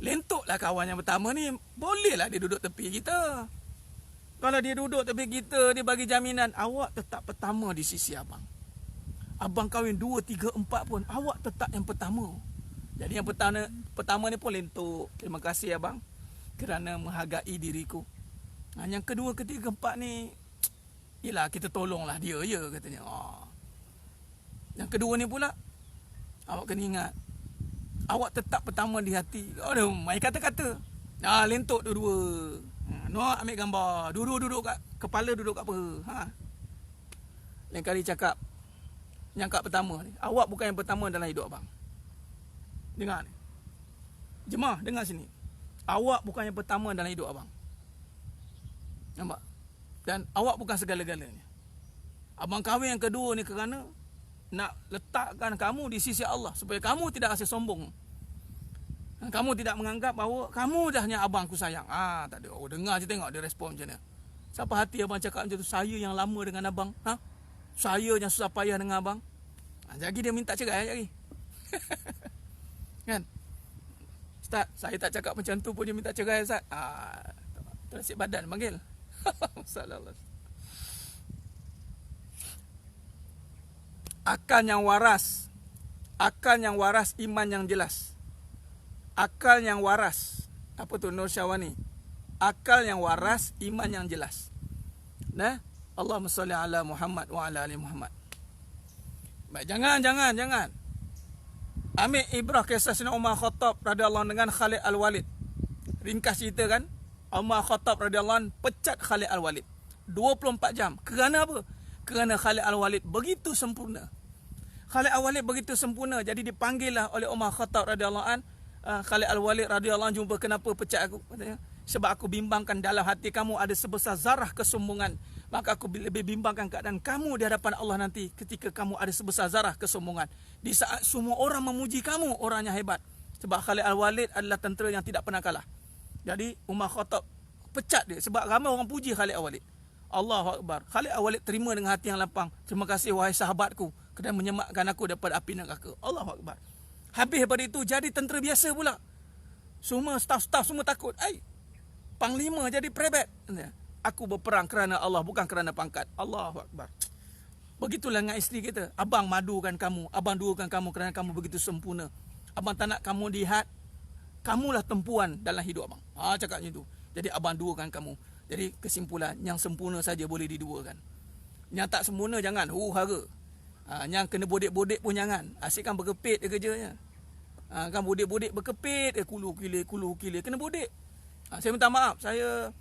Lentuklah kawan yang pertama ni, bolehlah dia duduk tepi kita. Kalau dia duduk tepi kita, dia bagi jaminan awak tetap pertama di sisi abang. Abang kahwin 2, 3, 4 pun, awak tetap yang pertama. Jadi yang pertama ni pun lentuk. Terima kasih abang kerana menghargai diriku. Yang kedua, ketiga, 4 ni, yelah kita tolonglah dia je katanya. Yang kedua ni pula, awak kena ingat, awak tetap pertama di hati. Aduh, main kata-kata. Lentuk dua-dua. Noak ambil gambar. Duduk kat kepala, duduk kat apa. Lain kali cakap, yang kat pertama ni, awak bukan yang pertama dalam hidup abang. Dengar ni. Jemaah, dengar sini. Awak bukan yang pertama dalam hidup abang. Nampak? Dan awak bukan segala-galanya. Abang kahwin yang kedua ni kerana nak letakkan kamu di sisi Allah, supaya kamu tidak rasa sombong. Kamu tidak menganggap bahawa kamu dah hanya abang aku sayang. Tak ada. Dengar je, tengok dia respon macam mana. Siapa hati abang cakap macam tu? Saya yang lama dengan abang. Saya yang susah payah dengan abang. Jadi dia minta cerai lagi. Kan? Ustaz, saya tak cakap macam tu pun dia minta cerai Ustaz. Terasik badan panggil. Masalah. Akal yang waras. Akal yang waras, iman yang jelas. Akal yang waras. Apa tu Nur Syawani? Akal yang waras, iman yang jelas. Nah, Allahumma salli ala Muhammad wa ala ali Muhammad. Baik, jangan. Ambil ibrah kisah Sayyidina Umar Khattab radhiyallahu anhu dengan Khalid Al-Walid. Ringkas cerita kan, Umar Khattab radhiyallahu anhu pecat Khalid Al-Walid 24 jam. Kerana apa? Kerana Khalid Al-Walid begitu sempurna. Khalid Al-Walid begitu sempurna, jadi dipanggillah oleh Umar Khattab radhiyallahu anhu. Khalid Al-Walid radhiyallahu anhu jumpa, kenapa pecat aku? Katanya, sebab aku bimbangkan dalam hati kamu ada sebesar zarah kesombongan. Maka aku lebih bimbangkan keadaan kamu di hadapan Allah nanti ketika kamu ada sebesar zarah kesombongan. Di saat semua orang memuji kamu, orangnya hebat. Sebab Khalid Al-Walid adalah tentera yang tidak pernah kalah. Jadi Umar Khattab pecat dia sebab ramai orang puji Khalid Al-Walid. Allahu Akbar. Khalid Al-Walid terima dengan hati yang lapang. Terima kasih wahai sahabatku kerana menyemakkan aku daripada api neraka. Allahu Akbar. Habis daripada itu jadi tentera biasa pula. Semua staf-staf semua takut. Panglima jadi prebet. Aku berperang kerana Allah, bukan kerana pangkat. Allahu Akbar. Begitulah dengan isteri kita. Abang madukan kamu, abang duakan kamu kerana kamu begitu sempurna. Abang tak nak kamu lihat, kamulah tempuan dalam hidup abang. Cakap macam tu. Jadi abang duakan kamu. Jadi kesimpulan, yang sempurna saja boleh diduakan. Yang tak sempurna jangan hara. Yang kena bodek-bodek pun jangan. Asyikkan berkepit dia kerjanya. Kan bodek-bodek berkepit, kulu kilir, kena bodek. Saya minta maaf, saya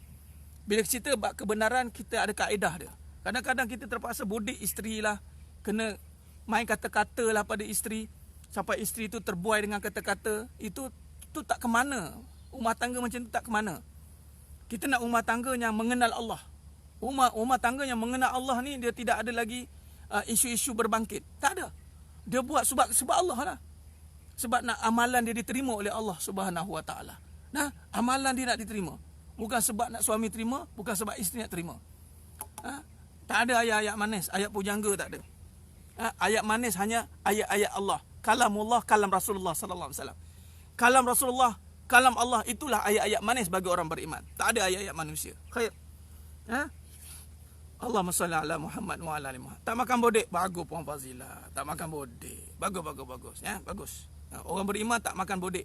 bila cerita bab kebenaran, kita ada kaedah dia. Kadang-kadang kita terpaksa bodek isteri lah, kena main kata-kata lah pada isteri. sampai isteri itu terbuai dengan kata-kata, itu tak ke mana. Rumah tangga macam tu tak ke mana. Kita nak rumah tangga yang mengenal Allah. Rumah tangga yang mengenal Allah ni, dia tidak ada lagi isu-isu berbangkit. Tak ada. Dia buat sebab Allah lah. Sebab nak amalan dia diterima oleh Allah Subhanahu Wa Taala. Nah, amalan dia nak diterima. Bukan sebab nak suami terima, bukan sebab isteri nak terima. Tak ada ayat-ayat manis, ayat pujangga tak ada. Ayat manis hanya ayat-ayat Allah. Kalamullah, kalam Rasulullah sallallahu alaihi wasallam. Kalam Rasulullah, kalam Allah, itulah ayat-ayat manis bagi orang beriman. Tak ada ayat-ayat manusia. Khair. Allahumma salli ala Muhammad wa ala ali Muhammad. Tak makan bodek, bagus puan Fazila. Tak makan bodek. Bagus. Ya, bagus. Orang beriman tak makan bodek.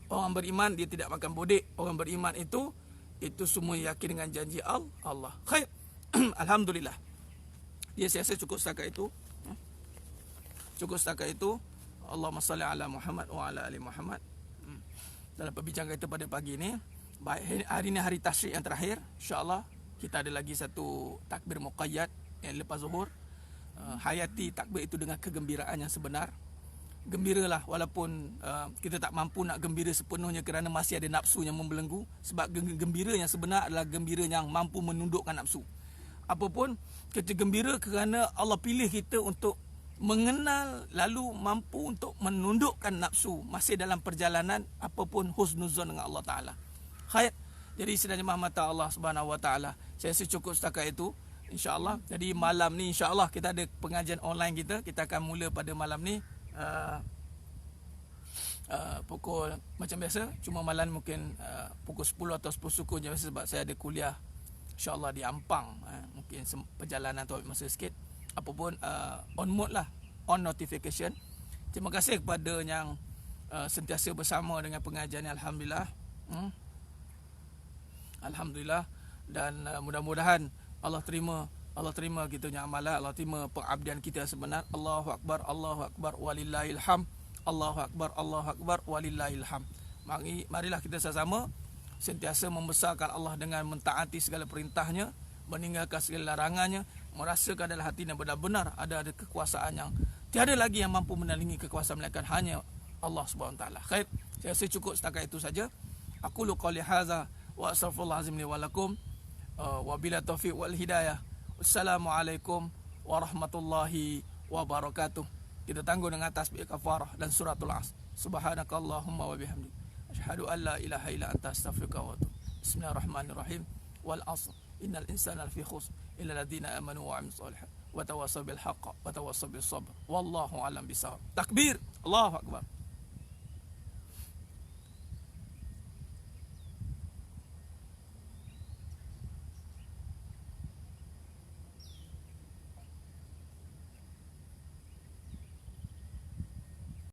Orang beriman dia tidak makan bodek. Orang beriman itu semua yakin dengan janji Allah. Khair. Alhamdulillah. Dia saya rasa cukup setakat itu. Allahumma salli ala Muhammad wa ala ali Muhammad. Dalam perbincangan kita pada pagi ini, baik hari ini hari tasyrik yang terakhir, insya-Allah kita ada lagi satu takbir muqayyad yang lepas zuhur. Hayati takbir itu dengan kegembiraan yang sebenar. Gembiralah walaupun kita tak mampu nak gembira sepenuhnya kerana masih ada nafsu yang membelenggu. Sebab gembira yang sebenar adalah gembira yang mampu menundukkan nafsu. Apapun, kita gembira kerana Allah pilih kita untuk mengenal, lalu mampu untuk menundukkan nafsu masih dalam perjalanan apapun, husnuzon dengan Allah Ta'ala. Khair. Jadi sedang jemaah mata Allah Subhanahu Wa Taala, saya rasa cukup setakat itu, insya-Allah. Jadi malam ni insya-Allah kita ada pengajian online kita. Kita akan mula pada malam ni pukul macam biasa, cuma malam mungkin pukul 10 atau 10 suku je sebab saya ada kuliah insya-Allah di Ampang. Mungkin perjalanan tu masa sikit. Apapun on mode lah, on notification. Terima kasih kepada yang sentiasa bersama dengan pengajian ni, alhamdulillah. Alhamdulillah. Dan mudah-mudahan Allah terima kita punya amalan, Allah terima pengabdian kita sebenar. Allahu akbar walillahil hamd. Allahu akbar walillahil hamd. Marilah kita sama-sama sentiasa membesarkan Allah dengan mentaati segala perintahnya, meninggalkan segala larangannya, merasakan dalam hati yang benar-benar ada kekuasaan yang tiada lagi yang mampu menandingi kekuasaan melainkan hanya Allah Subhanahu Wa Taala. Khair. Saya rasa cukup setakat itu saja. Aku lu qouli hadza wa astaghfirullahalazim li wa lakum wa bila taufiq wal hidayah. Wassalamualaikum warahmatullahi wabarakatuh. Kita tangguh dengan tasbih kafarah dan suratul Asr. Subhanakallahumma wa bihamdik, asyhadu an la ilaha illa anta, astaghfiruka wa atubu. Bismillahirrahmanirrahim. Wal 'asr. Innal insana lafi khusr illa alladziina amanu wa 'amilus shalihat wa tawassaw bil haqq wa tawassaw bis sabr. Wallahu a'lam bissawab. Takbir. Allahu akbar.